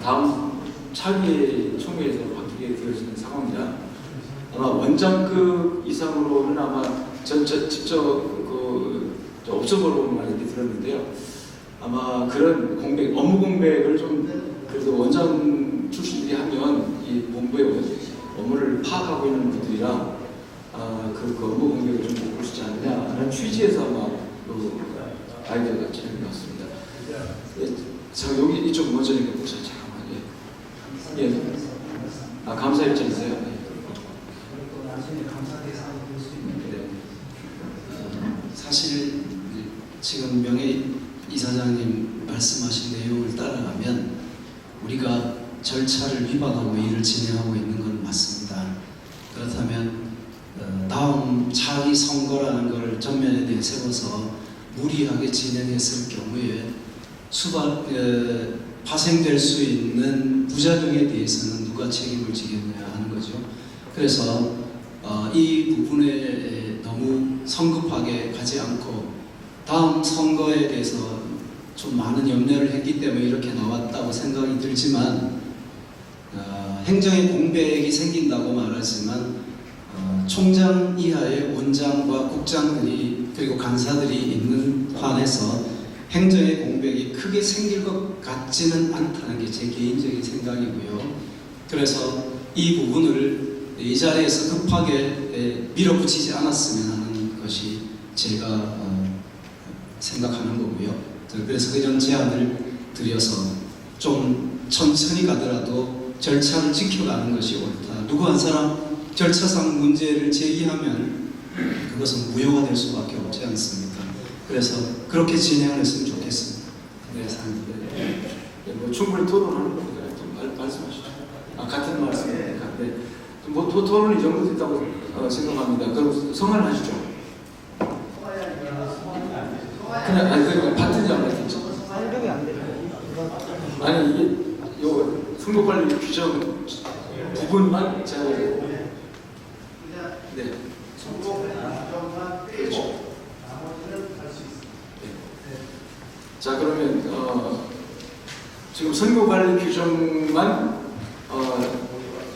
다음 차기 총회에서 바뀌게 되어지는 상황이라 아마 원장급 이상으로는 아마 직접 업적으로 많이 들었는데요. 아마 그런 업무 공백을 좀 그래도 원장 출신들이 하면 이 본부의 업무를 파악하고 있는 분들이라 그 업무 공백을 좀 못 볼 수 있지 않느냐라는 취지에서 아마 아이디어가 진행이 왔습니다. 자, 여기 이쪽 먼저니까 보세요. 잠깐만. 예. 감사 일정이세요? 네. 사실 지금 명예 이사장님 말씀하신 내용을 따라가면 우리가 절차를 위반하고 일을 진행하고 있는 건 맞습니다. 그렇다면 다음 차기 선거라는 것을 전면에 내세워서 무리하게 진행했을 경우에 파생될 수 있는 부작용에 대해서는 누가 책임을 지겠냐 하는 거죠. 그래서 이 부분에 너무 성급하게 가지 않고 다음 선거에 대해서 좀 많은 염려를 했기 때문에 이렇게 나왔다고 생각이 들지만 행정의 공백이 생긴다고 말하지만 총장 이하의 원장과 국장들이 그리고 간사들이 있는 한에서 행정의 공백이 크게 생길 것 같지는 않다는 게 제 개인적인 생각이고요. 그래서 이 부분을 이 자리에서 급하게 밀어붙이지 않았으면 하는 것이 제가 생각하는 거고요. 그래서 이런 제안을 드려서 좀 천천히 가더라도 절차를 지켜가는 것이 옳다. 누구 한 사람 절차상 문제를 제기하면 그것은 무효가 될 수밖에 없지 않습니까? 그래서 그렇게 진행을 했으면 좋겠습니다. 뭐 충분히 토론하는 겁니다. 말씀하시죠. 같은 말씀입니다. 네. 뭐 토론은 이 정도 됐다고 생각합니다. 그럼 성안하시죠. 그냥 받든지 안 받든지. 상정이 안 되죠. 아니 이게 요 선거관리 규정 부분만 제가 네. 그렇죠. 자 그러면 지금 선거관리 규정만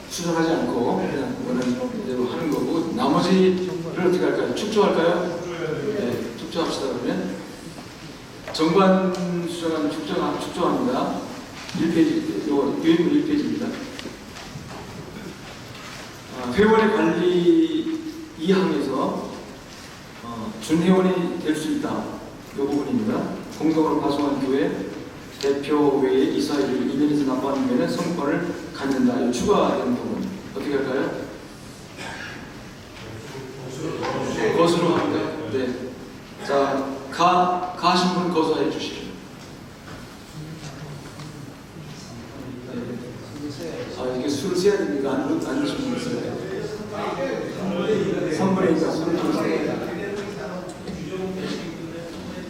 수정하지 않고 그냥 원하는 대로 하는 거고 나머지를 어떻게 할까요? 축조할까요? 네, 축조합시다. 그러면 정관 수정안 축조합니다. 1페이지, 유인물 1페이지입니다. 회원의 관리 2항에서 준회원이 될 수 있다. 이 부분입니다. 공동으로 파송한 교회 대표 외에 이사회를 2년에서 납부하는 선거를 갖는다. 이 추가된 부분 어떻게 할까요? 거수로 합니다. 네. 자, 가신 분 거수해 주시죠. 이게 술을 세야 됩니까? 안 드시는 분 있어요? 3분의 2가 술을 좀 세야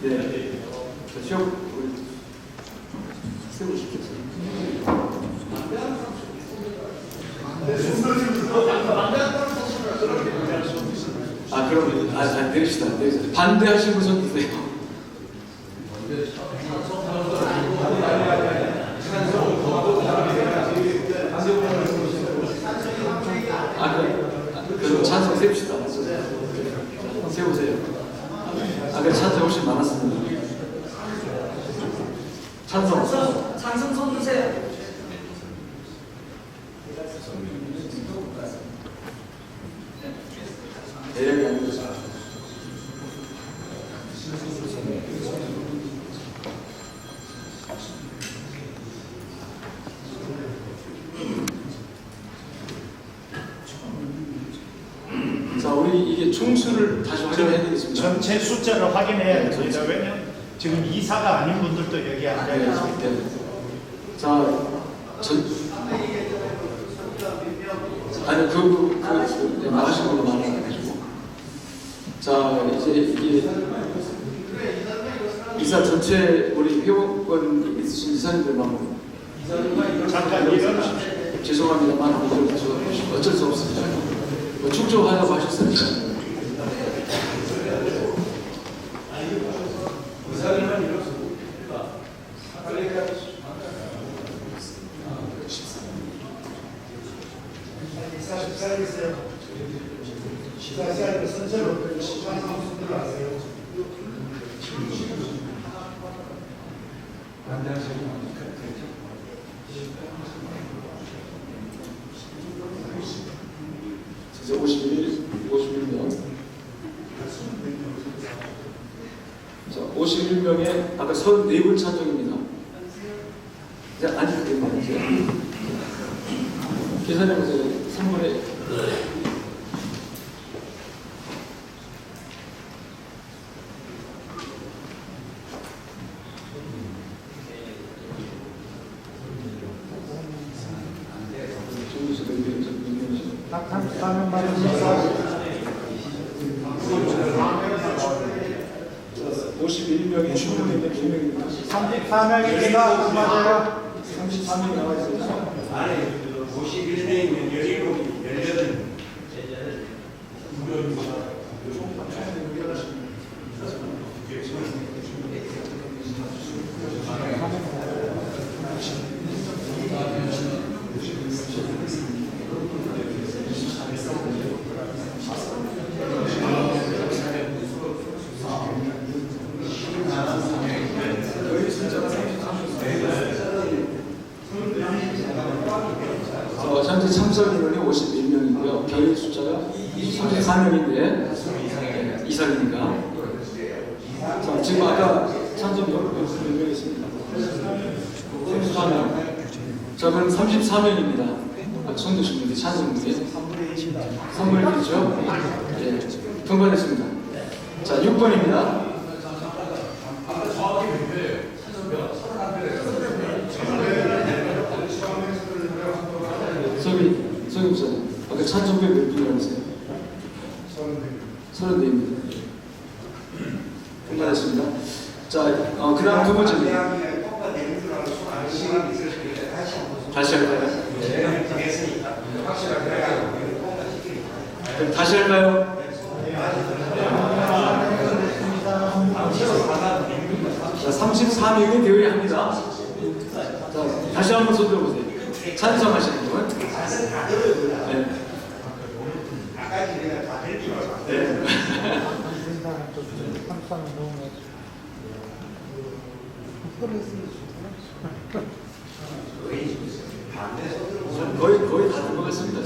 네. 시험 세고 싶겠어요. 그럼 내립시다. 반대하시는 분 손 드세요. 그럼 찬성 셉시다. 아까 찬성 훨씬 많았습니다. 찬성 손 드세요. 대략이 아니죠. 자, 우리 이게 총수를 다시 확인해야 되겠습니다. 전체 숫자를 확인해야 됩니다. 왜냐면 지금 이사가 아닌 분들도 여기 앉아 있기 때문에. 자, 아니 나가신 걸로 말해가지고. 자, 이제 이게 이사 전체 우리 회원권 있으신 이사님들만 잠깐 일어나십시오. 죄송합니다만 어쩔 수 없습니다. 축조하자고 하셨으니까. 시사시아의 선체로 시간 선수들 아세요? 이제 51명. 자, 51명에 아까 34분 찬정입니다. 이제 아니 그때만 이제 계산해보세요. 3분의 딱 34명 말입니다. 51명에 충분히 2명입니다. 34명입니다. 맞아요. 33명이 나와 있습니다. 아니, 51명이면 17이 18. 현재 참석 인원이 51명이고요. 결의 숫자가 34명인데 이상이니까. 자, 지금 아까 찬성 몇 명 있습니다. 34명. 자, 그럼 34명입니다. 손 드신 분들 찬성 분이 3분의 1이죠. 네, 통과됐습니다. 자, 6번입니다. 서기 목사님, 아까 찬성배 몇 분이라고 했어요? 34입니다. 통과됐습니다. 자, 그 다음 두 번째입니다. 다시 할까요? 그럼 다시 할까요? 자, 34명이 되어야 합니다. 자, 다시 한번 손 들어보세요. 찬성하시는 분. 네. 네. 거의 다 넘어갔습니다.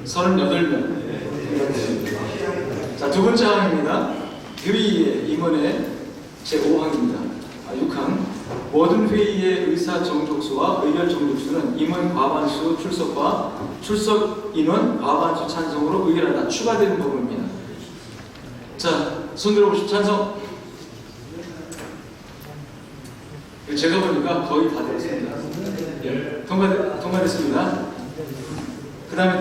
38명. 자, 두 번째 항입니다. 교의의 임원의 제5항입니다. 6항. 모든 회의의 의사 정족수와 의결 정족수는 임원 과반수 출석과 출석 인원 과반수 찬성으로 의결한다. 추가되는 부분입니다. 자, 손 들어보시죠. 찬성. 제가 보니까 거의 다 됐습니다. 예, 통과됐습니다. 그 다음에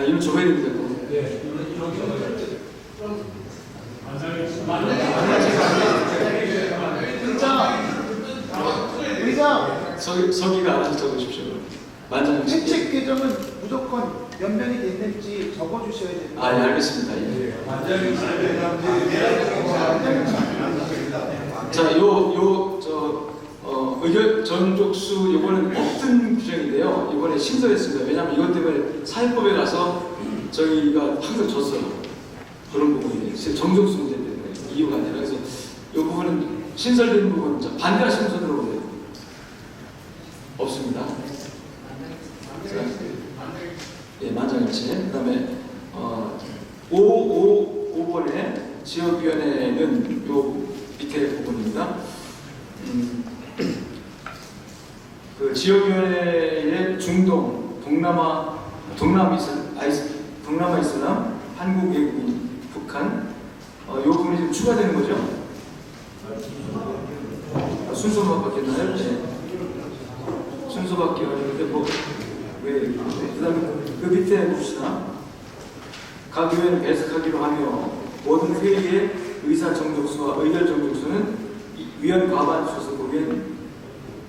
이거 줘야 됩니다. 의장! 서기가 알아서 적어주십시오. 혜택 규정은 무조건 몇 명이 됐는지 적어주셔야 됩니다. 예, 알겠습니다. 예. 자, 의결 전족수 이번엔 없던 규정인데요. 이번에 신설했습니다. 왜냐하면 이것 때문에 사회법에 가서 저희가 항상 졌어요. 그런 부분이 정족수 문제 때문에 이유가 아니라. 그래서 이 부분은 신설된 부분 반대하시는 손 들어보세요. 없습니다. 예, 만장일치. 그 다음에 5번에 지역위원회는 요 밑에 부분입니다. 그 지역위원회의 중동, 동남아 이슬람, 한국 외국인, 북한 요 부분이 지금 추가되는 거죠? 순서만 바뀌었나요? 네. 순서밖에 없는데 그다음에 그 밑에 봅시다. 각 의회는 배석하기로 하며 모든 회의의 의사 정족수와 의결 정족수는 위원 과반 수석 보면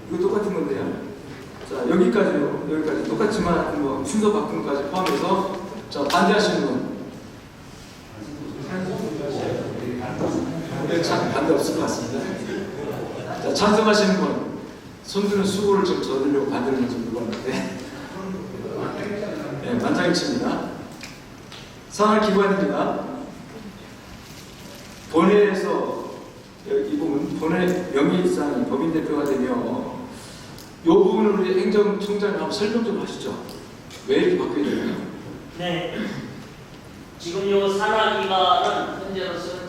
이거 똑같은 건데요. 자 여기까지요. 여기까지 똑같지만 뭐 순서 바꿈까지 포함해서 자 반대하시는 분. 반대 없을 것 같습니다. 자 찬성하시는 분. 손드는 수고를 좀 저들려고 반대를 좀 물어봤는데 네, 만장일치입니다. 상할 기관입니다. 본회에서 이 부분 본회 명의일상이 법인 대표가 되며 이 부분을 우리 행정총장님 한번 설명 좀 하시죠. 왜 이렇게 바뀌어야 되나요? 네. 지금 요 산하기관은 현재로서는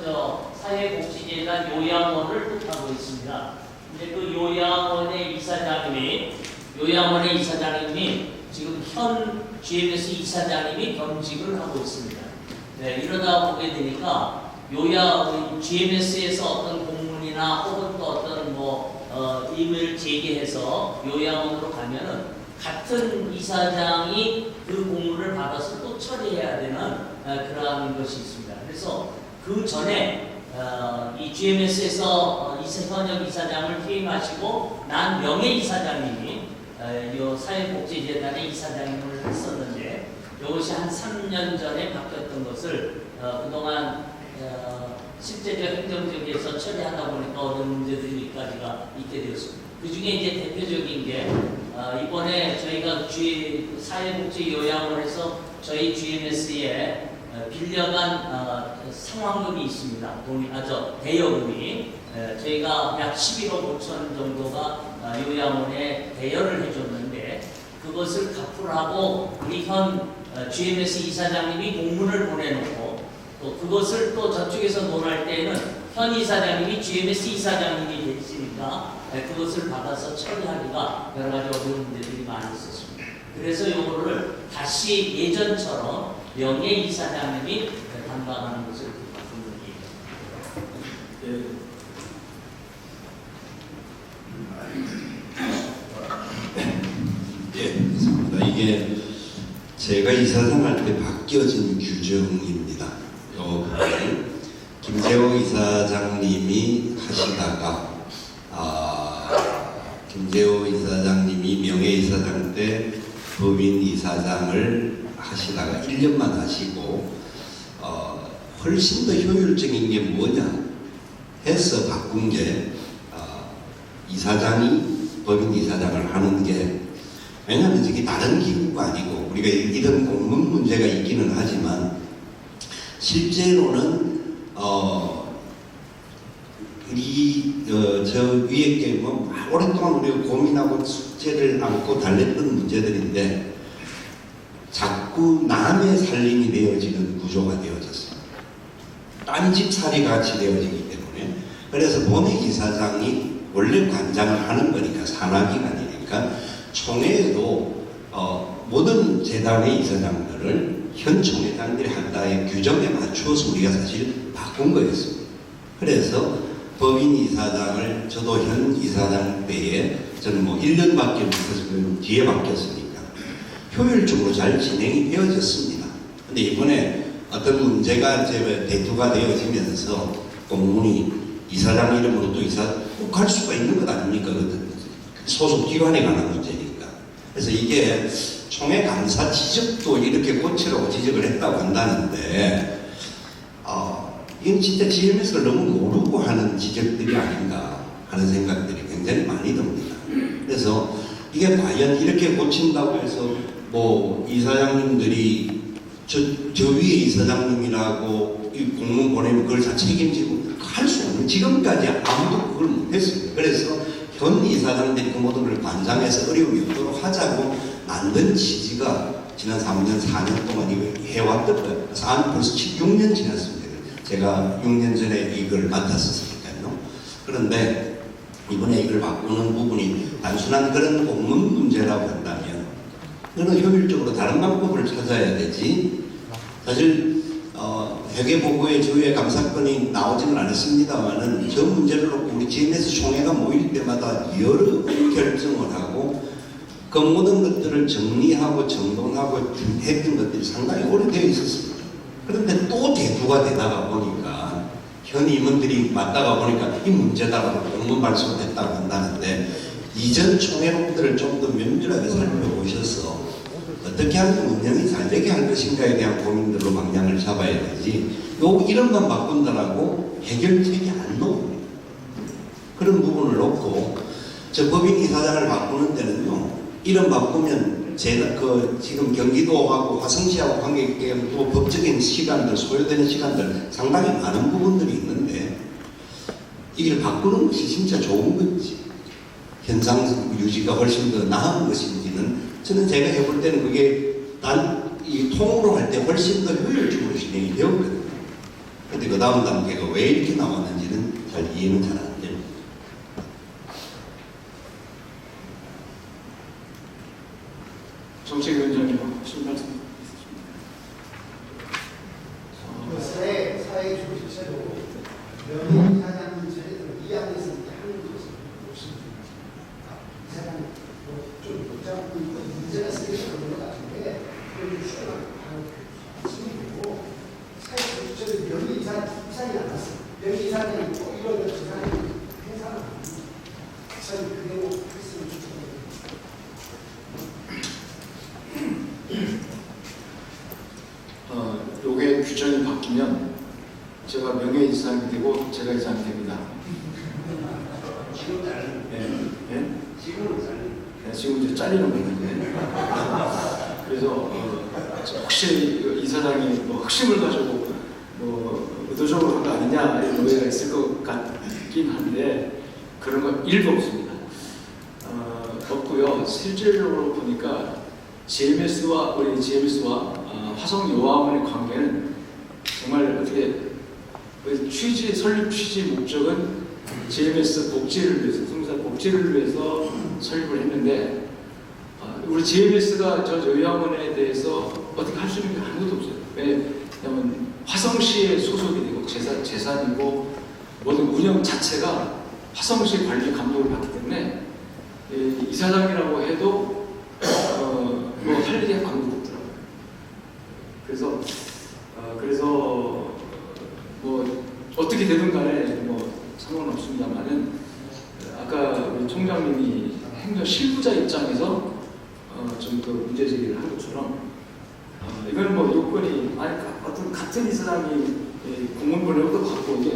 사회복지재단 요양원을 뜻하고 있습니다. 이제 그 요양원의 이사장님이 지금 현 GMS 이사장님이 겸직을 하고 있습니다. 네, 이러다 보게 되니까 GMS에서 어떤 공문이나 혹은 또 어떤 이메일 제기해서 요양원으로 가면은 같은 이사장이 그 공문을 받아서 또 처리해야 되는 그러한 것이 있습니다. 그래서 그 전에 이 GMS에서 현역 이사장을 퇴임하시고 난 명예 이사장님이 이 사회복지재단의 이사장님을 했었는데 이것이 한 3년 전에 바뀌었던 것을 그동안 실제적 행정적에서 처리하다 보니까 어떤 문제들이까지가 있게 되었습니다. 그 중에 이제 대표적인 게 이번에 저희가 사회복지요양원에서 저희 GMS에 빌려간 상환금이 있습니다. 대여금이 저희가 약 11억 5천 정도가 요양원에 대여를 해줬는데 그것을 갚으라고 우리 현 GMS 이사장님이 공문을 보내놓고 또 그것을 또 저쪽에서 논할 때는 현 이사장님이 GMS 이사장님이 되시니까 그것을 받아서 처리하기가 여러 가지 어려운 문제들이 많이 있었습니다. 그래서 이거를 다시 예전처럼 명예 이사장님이 담당하는 것을 바꾼 얘기입니다. 예, 그렇습니다. 이게 제가 이사장 할 때 바뀌어진 규정입니다. 김재호 이사장님이 하시다가 김재호 이사장님이 명예이사장 때 법인 이사장을 하시다가 1년만 하시고 훨씬 더 효율적인 게 뭐냐 해서 바꾼 게 이사장이 법인 이사장을 하는 게 왜냐하면 이게 다른 기구가 아니고 우리가 이런 공문 문제가 있기는 하지만 실제로는 저 위에 게 뭐 오랫동안 우리가 고민하고 숙제를 안고 달랬던 문제들인데 자꾸 남의 살림이 되어지는 구조가 되어졌어요. 딴집살이 같이 되어지기 때문에 그래서 본회 이사장이 원래 관장을 하는 거니까 산하기관이니까 총회에도 모든 재단의 이사장들을 현 총회장들이 한다의 규정에 맞추어서 우리가 사실 바꾼 거였습니다. 그래서 법인 이사장을 저도 현 이사장 때에 저는 뭐 1년밖에 못해서 뒤에 바뀌었으니까 효율적으로 잘 진행이 되어졌습니다. 근데 이번에 어떤 문제가 이제 대두가 되어지면서 공문이 이사장 이름으로 또 꼭 할 수가 있는 것 아닙니까? 소속 기관에 관한 문제니까. 그래서 이게 총회 감사 지적도 이렇게 고치라고 지적을 했다고 한다는데 이건 진짜 GMS를 너무 모르고 하는 지적들이 아닌가 하는 생각들이 굉장히 많이 듭니다. 그래서 이게 과연 이렇게 고친다고 해서 뭐 이사장님들이 저 위에 이사장님이라고 이 공문 보내면 그걸 다 책임지고 할 수 없는, 지금까지 아무도 그걸 못했습니다. 그래서 현 이사장들이 그 모든 걸 관장해서 어려움이 없도록 하자고 만든 취지가 지난 3년, 4년 동안 이걸 해왔던 거예요. 벌써 6년 지났습니다. 제가 6년 전에 이걸 맡았었으니까요. 그런데 이번에 이걸 바꾸는 부분이 단순한 그런 공문 문제라고 한다면 그는 효율적으로 다른 방법을 찾아야 되지. 사실 회계보고의 저희의 감사건이 나오지는 않았습니다만은 저 문제를 놓고 우리 GMS 총회가 모일 때마다 여러 결정을 하고 그 모든 것들을 정리하고 정돈하고 했던 것들이 상당히 오래되어 있었습니다. 그런데 또 대두가 되다가 보니까 현 임원들이 맞다가 보니까 이 문제다라고 공문 발송했다고 한다는데 이전 총회론들을 좀 더 면밀하게 살펴보셔서 어떻게 하면 운영이 잘 되게 할 것인가에 대한 고민들로 방향을 잡아야 되지, 이런 건 바꾼다라고 해결책이 안 나옵니다. 그런 부분을 놓고 저 법인 이사장을 바꾸는 데는요, 이름 바꾸면 지금 경기도하고 화성시하고 관계있게 또 법적인 시간들, 소요되는 시간들 상당히 많은 부분들이 있는데 이걸 바꾸는 것이 진짜 좋은 건지 현상 유지가 훨씬 더 나은 것인지는 저는 제가 해볼 때는 그게 이 통으로 할 때 훨씬 더 효율적으로 진행이 되었거든요. 근데 그 다음 단계가 왜 이렇게 나왔는지는 잘 이해는 잘 안 됩니다. 정책위원장님 무슨 말씀 있으십니까? 사회 조직체로 명예이사장 문제를 이야기해서 하는 것은 없습니다. 이사장 좀 복잡한 문제가 생기는 것 같은데 그걸 수행하고 사회 조직체로 명예이사장이 안 왔어요. 명예이사장이 꼭 이런 것 지사장이 행사를 안 합니다. 저는 그대로 했으면 좋겠습니다. 요게 규정이 바뀌면 제가 명예이사장이 되고 제가 이사장이 됩니다. 지금 잘리는 지금은 잘리는 지금 이제 잘리는 건데 그래서 혹시 이사장이 흑심을 가지고 의도적으로 한 거 아니냐 이런 오해가 있을 것 같긴 한데 그런 건 1도 없습니다. 없고요. 실질적으로 보니까 GMS와 화성 요아원의 관계는 정말 어떻게 설립 취지 목적은 GMS 복지를 위해서, 성사 복지를 위해서 설립을 했는데 우리 GMS가 저 요양원에 대해서 어떻게 할 수 있는 게 아무것도 없어요. 왜냐하면 화성시에 소속이 되고 재산이고 모든 운영 자체가 화성시 관리 감독을 받기 때문에 이사장이라고 해도 할 일이 아무것도 없더라고요. 그래서 어떻게 되든 간에 상관은 없습니다만은 아까 우리 총장님이 행정 실무자 입장에서 좀 더 문제 제기를 한 것처럼 이건 요건이 어떤 같은 이사람이 공문 보내고 또 받고 이게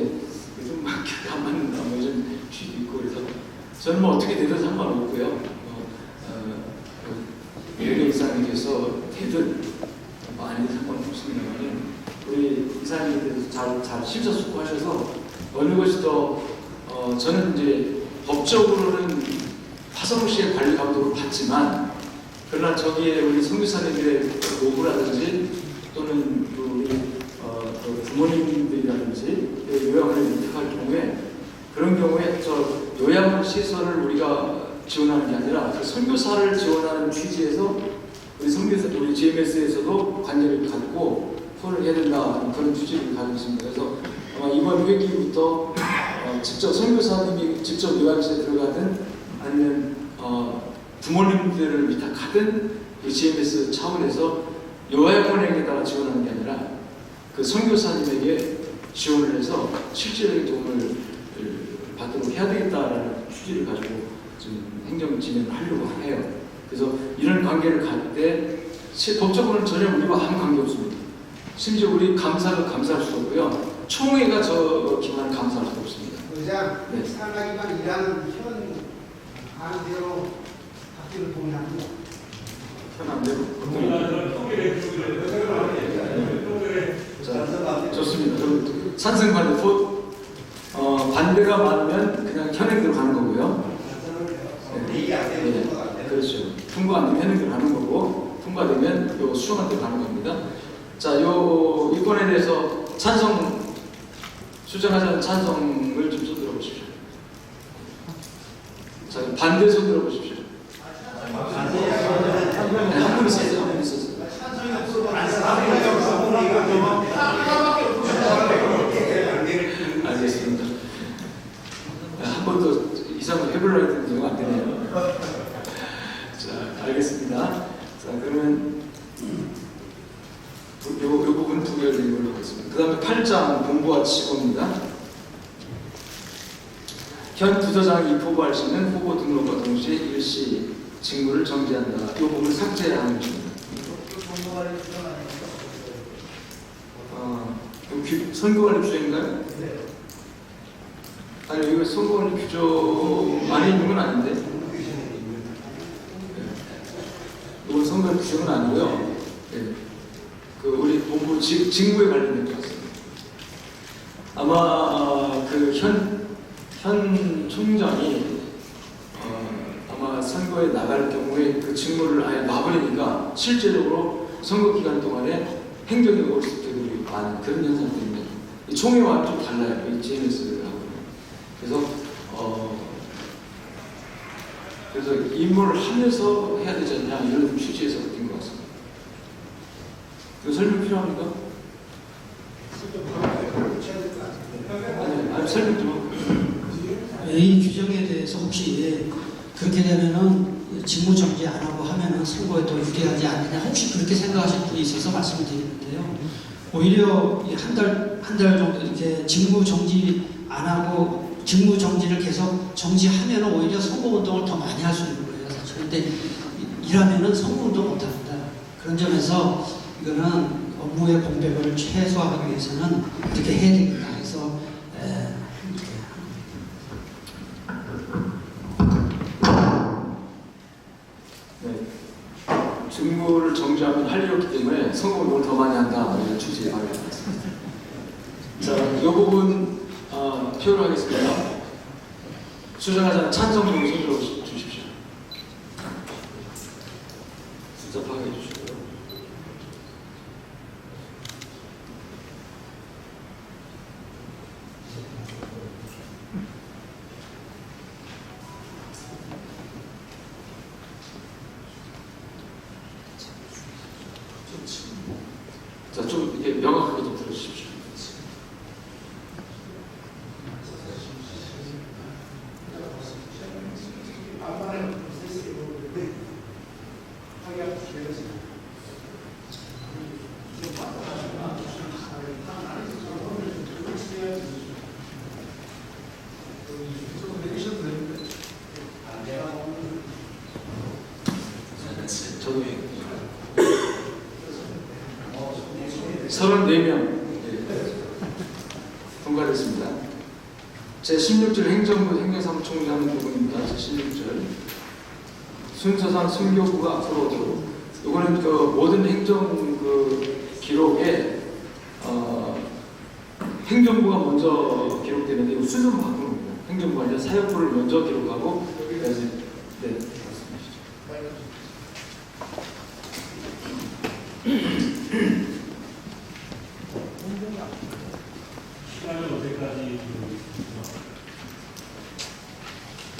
좀 기억이 안 맞는다 좀 취지도 있고 그래서 저는 어떻게 되든 상관없고요. 여기 이사님께서 되든 아니든 상관없습니다만 우리 이사님에 대해서 잘 심사숙고하셔서 어느 것이 더 저는 이제 법적으로는 화성시의 관리 감독을 받지만 그러나 저기에 우리 선교사님들의 노고라든지 또는 우리 부모님들이라든지 요양원에 위탁할 경우에 그런 경우에 저 요양원 시설을 우리가 지원하는 게 아니라 그 선교사를 지원하는 취지에서 우리 GMS에서도 관계를 갖고 손을 해야 된다 그런 취지를 가지고 있습니다. 그래서 아마 이번 회기부터 직접 선교사님이 직접 요양시에 들어가든 아니면 부모님들을 위탁하든 그 GMS 차원에서 요양원에게다가 지원하는 게 아니라 그 선교사님에게 지원을 해서 실질적인 도움을 받도록 해야 되겠다라는 취지를 가지고 지금 행정 진행을 하려고 해요. 그래서 이런 관계를 갈 때 법적으로는 전혀 우리와 아무 관계 없습니다. 심지어 우리 감사가 감사할 수도 없고요. 총회가 저 기관을 감사할 수도 없습니다. 의장, 네. 산하기관 일하는 현 하는 대로 바뀌는 동의합니다. 편안 대로. 자, 좋습니다. 찬성 반대 반대가 많으면 그냥 현행대로 가는 거고요. 네, 그렇죠. 통과 안 되면 현행대로 가는 거고, 통과되면 요 수정한 대로 가는 겁니다. 자, 요 이건에 대해서 수정하자는 찬성을 좀 손들어 보십시오. 자, 반대 손들어 보십시오. 한 분 있었어요. 한 분 있었어요. 알겠습니다. 한 번 더 이상을 해보려고 했는데 안 되네요. 자, 알겠습니다. 자, 그러면 요 부분 부결된 걸로 하겠습니다. 그 다음에 8장 공부와 직업입니다. 현 부서장이 포고할 수 있는 후보 등록과 동시에 일시 직무를 정지한다. 이 부분을 삭제하는 것입니다. 선거관리 규정인가요? 네. 아니, 이거 선거관리 규정 안에 있는 건 아닌데? 네. 이건 선거관리 규정은 아니고요. 네. 그 우리 본부 직무에 관련된 것 같습니다. 아마 그 현 총장이 아마 선거에 나갈 경우에 그 직무를 아예 놔버리니까 실제적으로 선거 기간 동안에 행정이 올 수 있게 많은 그런 현상 때문에 이 총회와는 좀 달라요. 이 GMS하고. 그래서 임무를 하면서 해야 되지 않냐 이런 취지에서 된 것 같습니다. 이거 설명 필요합니까? 아니 설명 좀. 이 규정에 대해서 혹시 그렇게 되면은 직무 정지 안 하고 하면은 선거에 더 유리하지 않느냐 혹시 그렇게 생각하실 분이 있어서 말씀드리는데요. 오히려 한 달 정도 이렇게 직무 정지 안 하고 직무 정지를 계속 정지하면은 오히려 선거 운동을 더 많이 할 수 있는 거예요, 사실. 근데 일하면은 선거 운동 못 합니다. 그런 점에서 이거는 업무의 공백을 최소화하기 위해서는 이렇게 해야 되겠다 해서 직무를 정지하면 할 일이 없기 때문에 선거 운동을 더 많이 한다 이런 취지의 말을 했습니다. 자, 이 부분 표를 하겠습니다. 수정하자는 찬성 정도 손들어 주십시오. 숫자 파악해 주시고요. 자, 좀 이게 명확하게 좀 들어주십시오. 저도 34명 통과됐습니다. 제16절 행정부 행정사무총장 부분입니다. 제16절 순서상 순교부가 앞으로도 이거는 그 모든 행정 그 기록에 행정부가 먼저 기록되는데 이거 순서로 바꾸는 겁니다. 행정부가 아니라 사역부를 먼저 기록하고 네.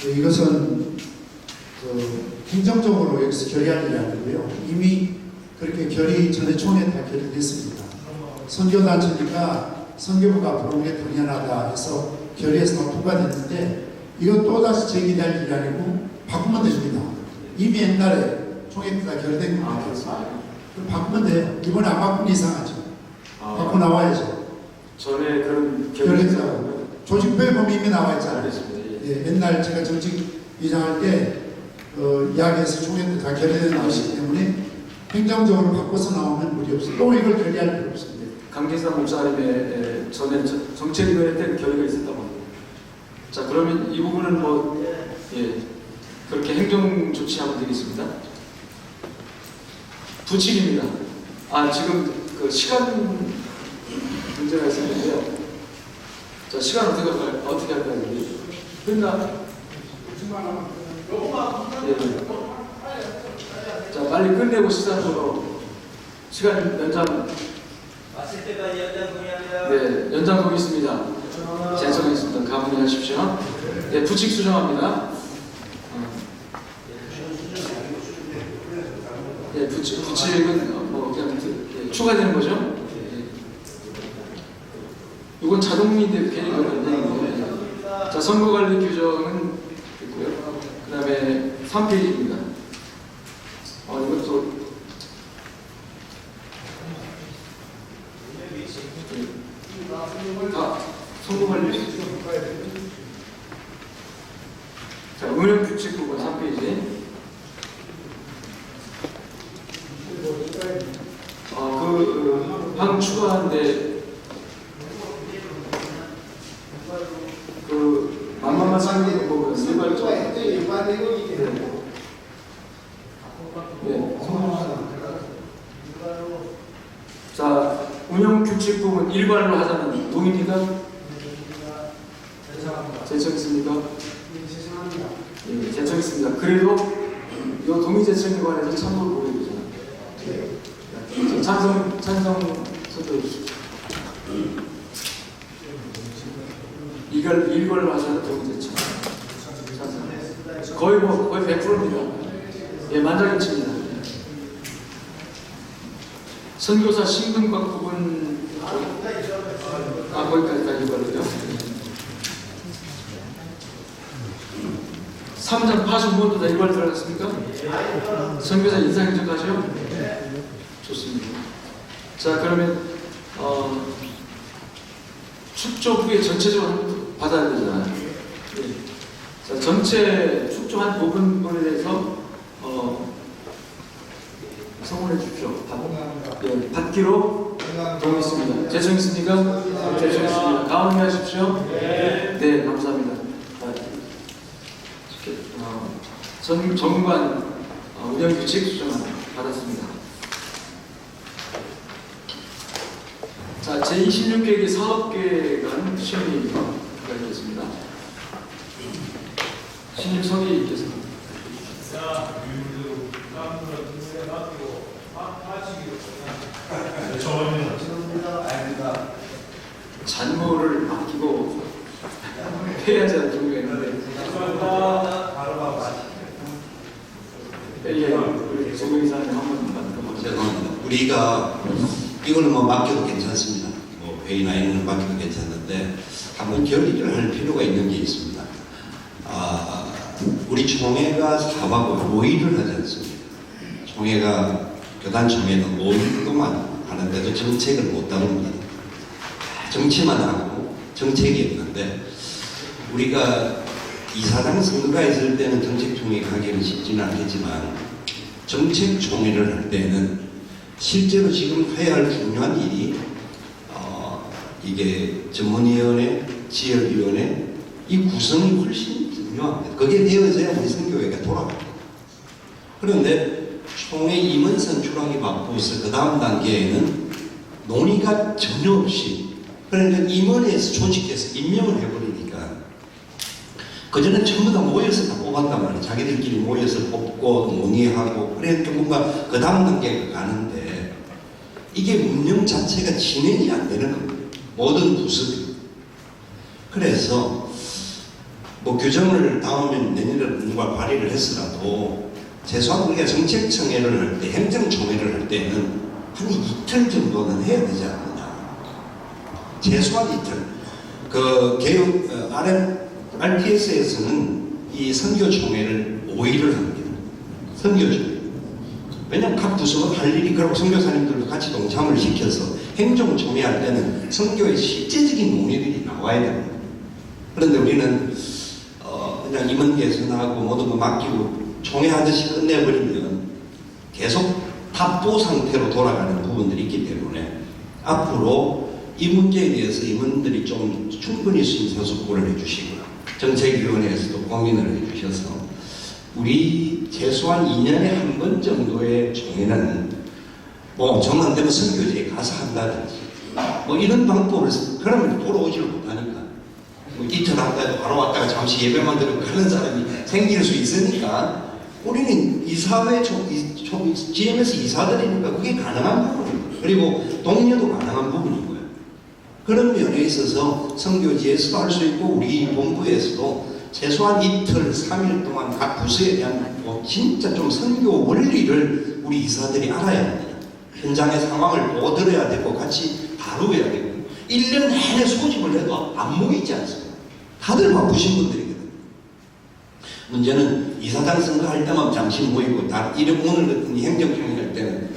이것은 행정적으로 여기서 결의할 일이 아니고요. 이미 그렇게 전에 총회에 다 결의됐습니다. 선교단체니까 선교부가 앞으로 우리가 동의하다 해서 결의해서 통과됐는데 이건 또다시 제기될 일이 아니고 바꾸면 됩니다. 이미 옛날에 총회 때 다 결의된 겁니다. 바꾸면 돼요. 이번에 안 바꾸면 이상하죠. 바꾸고 나와야죠. 전에 그런 결의했다고. 조직표에 보면 이미 나와 있잖아요. 예, 옛날 제가 정직 위장할 때 이야기해서 총회 때 다 결의된 것이기 때문에 행정적으로 바꿔서 나오면 무리 없어요. 또 이걸 결의할 필요 없습니다. 강기사 목사님의 전에 정책위원회 때 결의가 있었다고 합니다. 자, 그러면 이 부분은 그렇게 행정 조치하면 되겠습니다. 부칙입니다. 지금 그 시간 문제가 있었는데요. 자, 시간 어떻게 할까요? 끝나? 예. 자, 빨리 끝내고 시작으로 시간 연장. 마칠 때까지 연장 동의합니다. 네, 연장 동의있습니다. 제청했습니다. 감안하십시오. 네, 부칙 수정합니다. 네, 부칙은 뭐 그냥 추가되는 거죠. 이건 자동인데 괜히 그러는데. 자, 선거관리 규정은 있고요. 그 다음에 3페이지입니다. 이것도 선거관리. 자, 운영규칙 부분 3페이지. 방금 추가한데 만만한 상황이 보면 일괄적. 자, 운영규칙 부분 일괄로 하자는 동의입니까? 제청했습니까? 예, 제청했습니다. 그래도 이 동의 제청에 관해서 참고를 보여주잖아요. 찬성 선포해 주십시오. 일괄로 하자는 동의 제청. 거의 100%입니다. 예, 만장일치입니다. 선교사 신분과 부분 거기까지 일괄로요. 3장 파수 무엇도 다 일괄 들어갔습니까? 선교사 인사행정까지요? 좋습니다. 자, 그러면 축조 후에 전체적으로 받아야 되잖아요. 네. 자, 전체 축조한 부분에 대해서 성원해 주십시오. 받기로 동의했습니다. 제청했습니까? 제청했습니다. 가운데하십시오. 네, 감사합니다. 정관 운영규칙 수정 받았습니다. 자, 제26계획의 사업계획안 시험이 기다리겠습니다. 신임 서기께서. 잔고를 맡기고 해야지 않는 경우가 있는데. 죄송합니다. 우리가 이거는 뭐 맡겨도 괜찮습니다. 뭐 회의나 이런 거 맡겨도 괜찮은데 한번 결의를 할 필요가 있는 게 있습니다. 우리 총회가 4박 5일을 하지 않습니다. 총회가 교단 총회는 5일 동안 하는데도 정책을 못 다룹니다. 정치만 하고 정책이 없는데 우리가 이사장 선거가 있을 때는 정책총회 가기는 쉽지는 않겠지만 정책총회를 할 때는 실제로 지금 해야 할 중요한 일이 이게 전문위원회, 지역위원회 이 구성이 훨씬 중요합니다. 그게 되어져야 우리 선교회가 돌아갑니다. 그런데 총회 임원 선출하기 바쁘서 그 다음 단계에는 논의가 전혀 없이 그러니까 임원에서 조직해서 임명을 해버리니까 그전에 전부 다 모여서 다 뽑았단 말이에요. 자기들끼리 모여서 뽑고 논의하고 그래 뭔가 그 다음 단계가 가는데 이게 운영 자체가 진행이 안 되는 겁니다. 모든 부서들이. 그래서 뭐 규정을 다음에 내년에 누가 발의를 했으라도 최소한 우리가 정책청회를 할 때 행정총회를 할 때는 한 이틀 정도는 해야 되지 않느냐. 최소한 이틀. 그 개혁 RTS에서는 이 선교총회를 5일을 합니다. 선교총회. 왜냐하면 각 부서가 할 일이 그렇고 선교사님들도 같이 동참을 시켜서 행정총회 할 때는 선교의 실제적인 논의들이 나와야 됩니다. 그런데 우리는 그냥 임원 개선하고 모든 거 맡기고 총회하듯이 끝내버리면 계속 답보 상태로 돌아가는 부분들이 있기 때문에 앞으로 이 문제에 대해서 임원들이 좀 충분히 심사숙고를 해주시고 정책위원회에서도 고민을 해주셔서 우리 최소한 2년에 한 번 정도의 총회는 뭐 정 안 되면 선교지에 가서 한다든지 뭐 이런 방법을 그러면 돌아오지를 못하니까 뭐 이틀 한다고 바로 왔다가 잠시 예배만 드리고 가는 사람이 생길 수 있으니까 우리는 이사회 GMS 이사들이니까 그게 가능한 부분이고 그리고 동료도 가능한 부분이고요. 그런 면에 있어서 선교지에서도 할 수 있고 우리 본부에서도 최소한 이틀, 3일 동안 각 부서에 대한 뭐 진짜 좀 선교 원리를 우리 이사들이 알아야 합니다. 현장의 상황을 보고 들어야 되고 같이 다루어야 되고 1년 내내 소집을 해도 안 모이지 않습니다. 다들 바쁘신 분들이거든요. 문제는 이사장 선거할 때만 잠시 모이고 이런 오늘 같은 행정총회 할 때는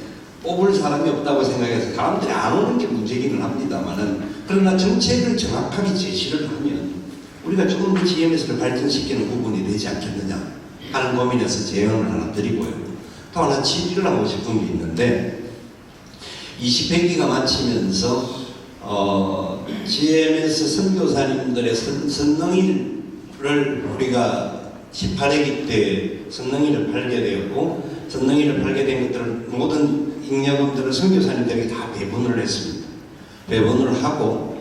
뽑을 사람이 없다고 생각해서 사람들이 안 오는 게 문제기는 합니다만은 그러나 정책을 정확하게 제시를 하면 우리가 조금 더 GMS를 발전시키는 부분이 되지 않겠느냐 하는 고민에서 제언을 하나 드리고요. 또 하나 질의를 하고 싶은 게 있는데 20회기가 마치면서 GMS 선교사님들의 선능일을 우리가 18회기 때 선능일을 팔게 되었고 선능일을 팔게 된 것들을 모든 잉여금들을 선교사님들에게 다 배분을 했습니다. 배분을 하고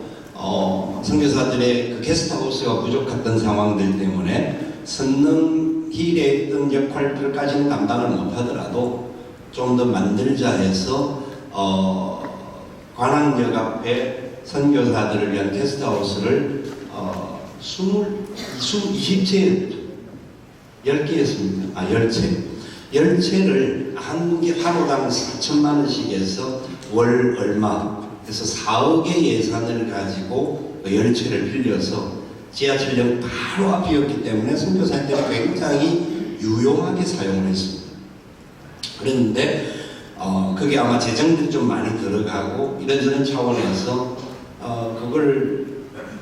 선교사들의 그 게스트하우스가 부족했던 상황들 때문에 선능일에 있던 역할들까지는 담당을 못하더라도 좀 더 만들자 해서 관악역 앞에 선교사들을 위한 게스트하우스를 20채 10개였습니다. 10채를 한 개 하루당 4천만 원씩 해서 월 얼마 해서 4억의 예산을 가지고 10채를 빌려서 지하철역 바로 앞이었기 때문에 선교사님들이 굉장히 유용하게 사용을 했습니다. 그런데 그게 아마 재정도 좀 많이 들어가고 이런저런 차원에서 그걸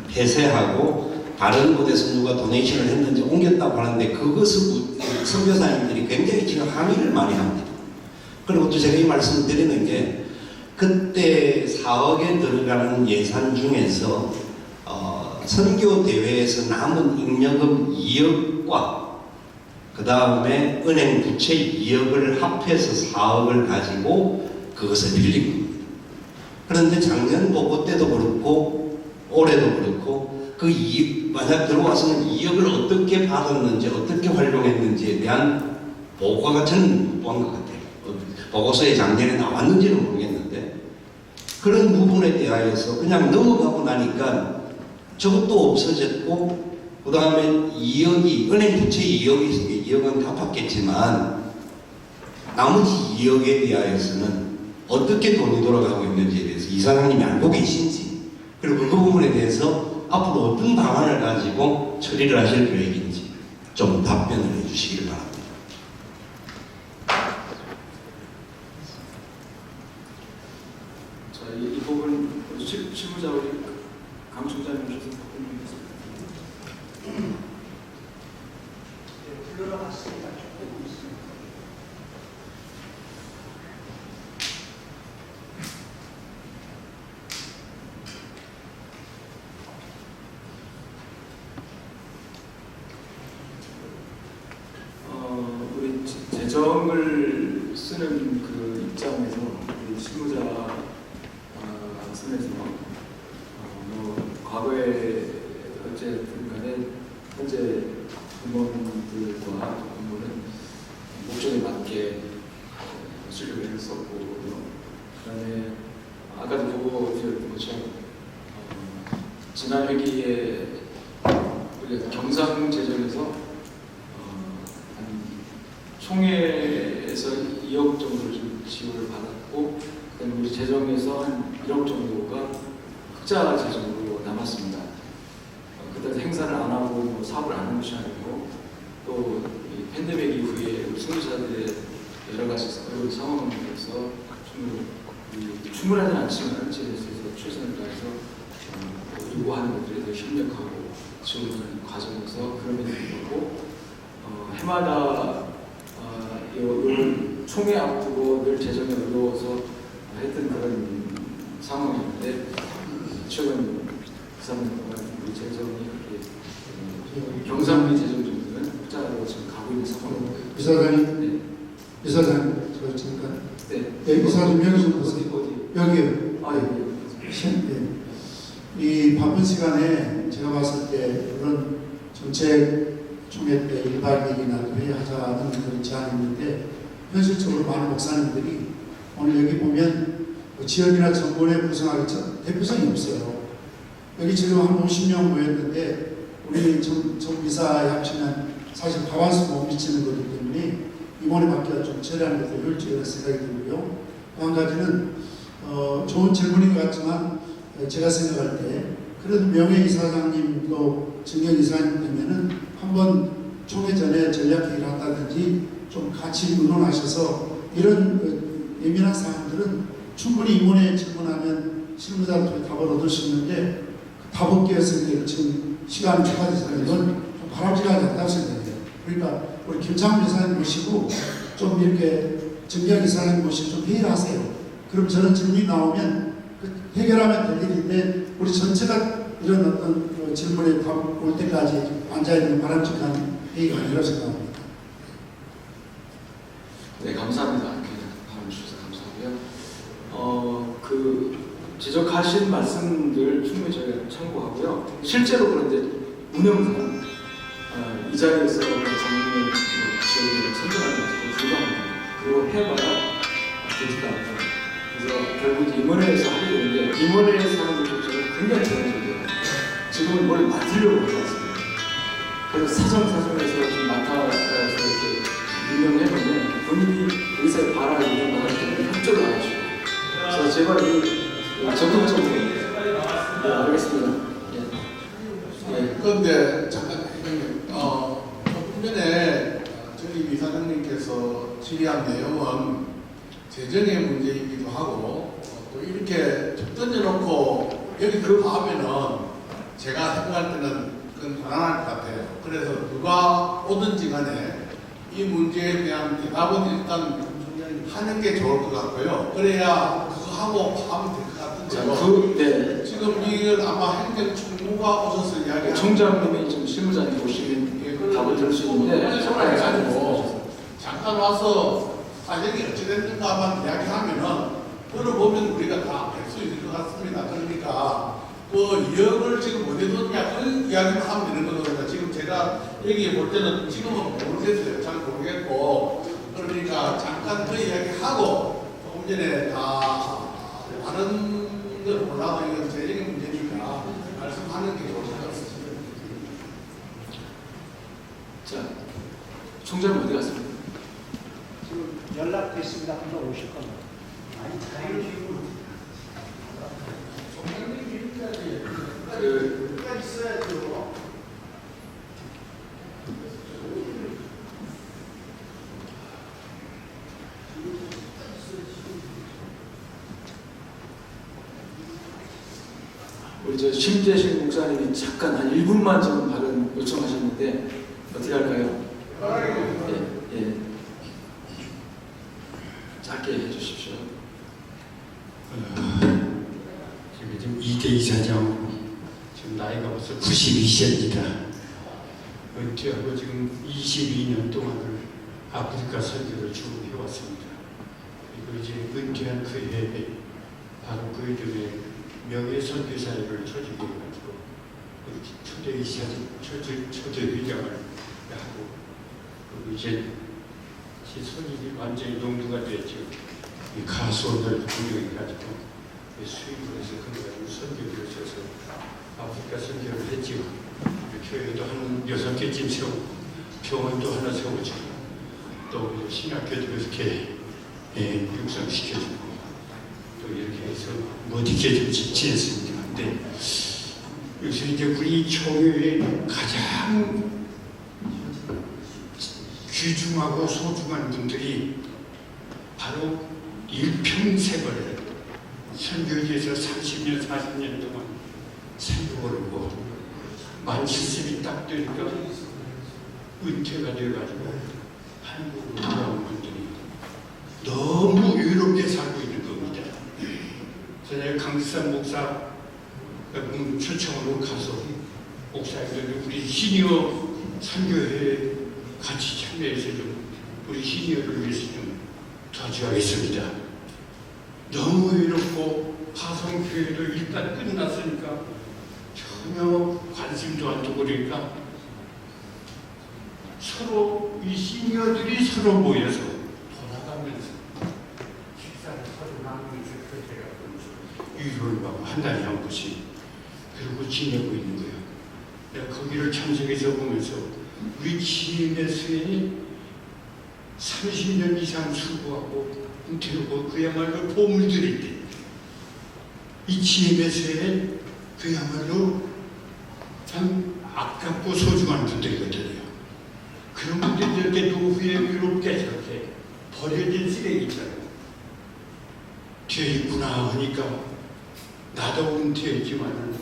폐쇄하고 다른 곳에서 누가 도네이션을 했는지 옮겼다고 하는데 그것을 선교사님들이 굉장히 지금 항의를 많이 합니다. 그리고 또 제가 이 말씀을 드리는 게 그때 4억에 들어가는 예산 중에서 선교 대회에서 남은 잉여금 2억과 그 다음에 은행 부채 2억을 합해서 4억을 가지고 그것을 빌린 겁니다. 그런데 작년 보고 때도 그렇고 올해도 그렇고 그 2억 만약 들어와서는 2억을 어떻게 받았는지 어떻게 활용했는지에 대한 보고가 저는 못 본 것 같아요. 보고서에 작년에 나왔는지는 모르겠는데 그런 부분에 대하여서 그냥 넘어가고 나니까 저것도 없어졌고 그 다음에 2억이 은행 부채 2억이 있으니까 2억은 갚았겠지만 나머지 2억에 대하여서는 어떻게 돈이 돌아가고 있는지에 대해서 이사장님이 알고 계신지 그리고 그 부분에 대해서 앞으로 어떤 방안을 가지고 처리를 하실 계획인지 좀 답변을 해주시길 바랍니다. 자, 이 부분 실무자 우리 강 총장님 오셔서 답변드리겠습니다. 불러봤습니다. 우리 재정을 쓰는 그 입장에서 우리 실무자 선에서 과거에 어쨌든 간에 현재 부모님들과 공무는 목적에 맞게 수립을 했었고 그다음에 아까도 보고 드렸던 것처럼 지난 회기에 우리가 경상 재정에서 총회에서 2억 정도를 좀 지원을 받았고 그다음에 우리 재정에서 한 1억 정도가 흑자 재정으로 남았습니다. 그다음 행사를 안 하고 뭐 사업을 안 하는 것이 아니고 또 이 팬데믹 이후에 우리 선교사들의 여러 가지 상황에서 충분하지는 않지만 제에서 최선을 다해서 요구하는 것들에 대해 협력하고 지원하는 과정에서 그런 면이 있고 해마다 총회 앞두고 늘 재정이 어려워서 했던 그런 상황이었는데 최근 3년 동안 우리 재정이 그렇게 경상비 재정 정도는 흑자로 지금 가고 있는 상황입니다. 이사장님, 이사장님, 저 잠깐 네, 이사 좀 여기 좀 보세요. 여기요. 아, 예. 이 바쁜 시간에 제가 봤을 때 그런 정책 총회 때 1박 2일이나 회의하자는 그런 제안이 있는데 현실적으로 많은 목사님들이 오늘 여기 보면 지역이나 정권에 구성하기 전 대표성이 없어요. 여기 지금 한 50명 모였는데 우리 정비사에 합치면 사실 과반수 못 미치는 거기 때문에 이번에 받기가 좀 처리하는 것도 효율적이라는 생각이 들고요. 또 한 가지는 좋은 질문인 것 같지만 제가 생각할 때 그래도 명예이사장님도 정경이사님 되면은 한번 총회 전에 전략회의를 한다든지 좀 같이 의논하셔서 이런 예민한 사항들은 충분히 임원회 질문하면 실무자를 통해 답을 얻을 수 있는데 답 없게 했을 때 지금 시간이 초과되잖아요. 이건 좀 바람직하지 않다고 생각해요. 그러니까 우리 김창훈 이사님 모시고 좀 이렇게 정경 이사님 모시고 좀 회의를 하세요. 그럼 저런 질문이 나오면 해결하면 될 일인데 우리 전체가 이런 어떤 질문에 답 올 때까지 앉아있는 바람직한 회의가 아니라고 생각합니다. 네, 감사합니다. 이렇게 발언 주셔서 감사하고요. 그 지적하신 말씀들 충분히 저희가 참고하고요. 실제로 그런데 운영상 이 자리에서 장님의 지역을 선정하는 것도 불가합니다. 그리고 해봐야 되지도 않고 그래서 결국 임원회에서 하게 되는데 임원회에서 하는 것도 저는 굉장히 제한적이에요. 지금은 뭘 맡으려고 하지 않습니다. 그래서 사정에서 좀 맡아서 이렇게 임명해보면 본인이 의사에 바라는 이런 거 할 때는 협조를 안 하시고 그래서 제발 적극적으로 네, 알겠습니다. 그런데 잠깐 회장님, 조금 전에 저희 이사장님께서 질의한 내용은 재정의 문제이기도 하고 또 이렇게 툭 던져놓고 여기 그 다음에는 제가 생각할 때는 그건 불안할 것 같아요. 그래서 누가 오든지 간에 이 문제에 대한 대답은 일단 하는 게 좋을 것 같고요. 그래야 그거 하고 하면 될 것 같은데요. 지금 이걸 아마 행정총무가 오셔서 이야기하는 총장님이 좀 실무자님 오시면 답을 들을 수 있는데 잠깐 와서 사정이 어찌됐는가만 이야기하면은 들어보면 우리가 다 알 수 있을 것 같습니다. 그러니까 그 2억을 지금 어디 뒀냐 그 이야기만 하면 되는 거거든요. 지금 제가 얘기해 볼 때는 지금은 모르겠어요. 잘 모르겠고 그러니까 잠깐 그 이야기하고 조금 전에 다른 걸 몰라도 이건 재정의 문제니까 말씀하는 게 좋을 것 같습니다. 자, 총장님 어디 갔습니까? 지금 연락됐습니다. 한번 오실 겁니다. 끝까지 있어야죠. 우리 저 심재신 목사님이 잠깐 한 1분만 좀 발언 요청하셨는데 어떻게 할까요? 예. 짧게 해주십시오. 지금 이대 이사장 지금 나이가 벌써 92세입니다. 은퇴하고 지금 22년 동안을 아프리카 선교를 쭉 해왔습니다. 그리고 이제 은퇴한 그 해에 바로 그 이듬해 명예선교사회를 조직해가지고 초대 이사장, 초대 회장을 하고 그리고 이제 제 손이 완전히 농부가 됐죠. 이 가수원을 운영해가지고 수입을 해서 그걸 선교를 해서 아프리카 선교를 했죠. 교회도 한 6개쯤 세우고 병원도 하나 세우죠. 또 신학교도 이렇게 육성시켜주고 또 이렇게 해서 멋있게 좀 지냈습니다. 근데 요새 이제 우리 교회에 가장 귀중하고 소중한 분들이 바로 일평생을 선교지에서 30년, 40년 동안 생활하고 만 70이 딱 되니까 은퇴가 되어가지고 한국으로 돌아온 분들이 너무 유롭게 살고 있는 겁니다. 그래서 내가 강지산 목사 초청으로 가서 목사님들 우리 시니어 선교회에 같이 참여해서 좀 우리 시니어를 위해서 좀 저지하겠습니다. 너무 외롭고 파송교회도 일단 끝났으니까 전혀 관심도 안 두고 그러니까 서로 이 시니어들이 서로 모여서 돌아가면서 식사를 서로 나누면서 그렇게 유효를 받고 한 달에 한 번씩 그러고 지내고 있는 거예요. 내가 거기를 참석해서 보면서 우리 GMS에 30년 이상 수고하고 은퇴하고 그야말로 보물들일 때 이 GMS에 그야말로 참 아깝고 소중한 분들이거든요. 그런 분들이 이렇게 노후에 외롭게 저렇게 버려진 쓰레기처럼 되어 있구나 하니까 나도 은퇴했지만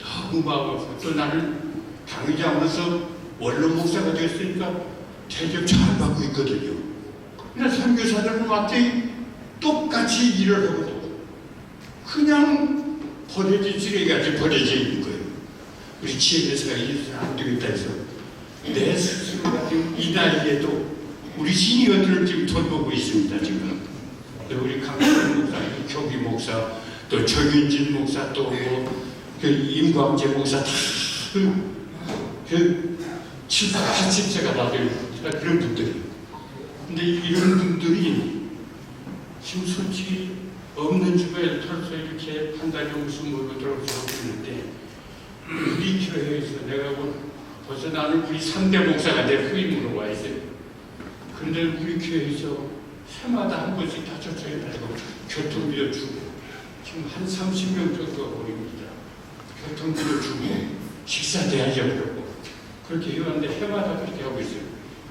너무 마음 아프고 또 나는 당의자로서 원로 목사가 됐으니까 대접 잘 받고 있거든요. 그러나 선교사들은 완전히 똑같이 일을 하고도 그냥 버려진 쓰레기같이 버려져 있는 거예요. 우리 GMS가 이래서는 안 되겠다 해서 내 스스로가 지금 이 나이에도 우리 시니어들을 지금 돌보고 있습니다. 지금 우리 강철 목사, 교기 목사, 또 정윤진 목사, 또 뭐 임광재 목사 그 70, 80세가 다 되고 그런 분들이. 근데 이런 분들이 지금 솔직히 없는 주변에 털서 이렇게 한 달에 무슨 물고 들어오고 있는데 우리 교회에서 내가 벌써 나는 우리 3대 목사가 내 후임으로 와 있어요. 그런데 우리 교회에서 해마다 한 번씩 다쳐서야 되고 교통비도 주고 지금 한 30명 정도가 모입니다. 교통비도 주고 식사 대하자고 그러고 그렇게 해왔는데 해마다 그렇게 하고 있어요.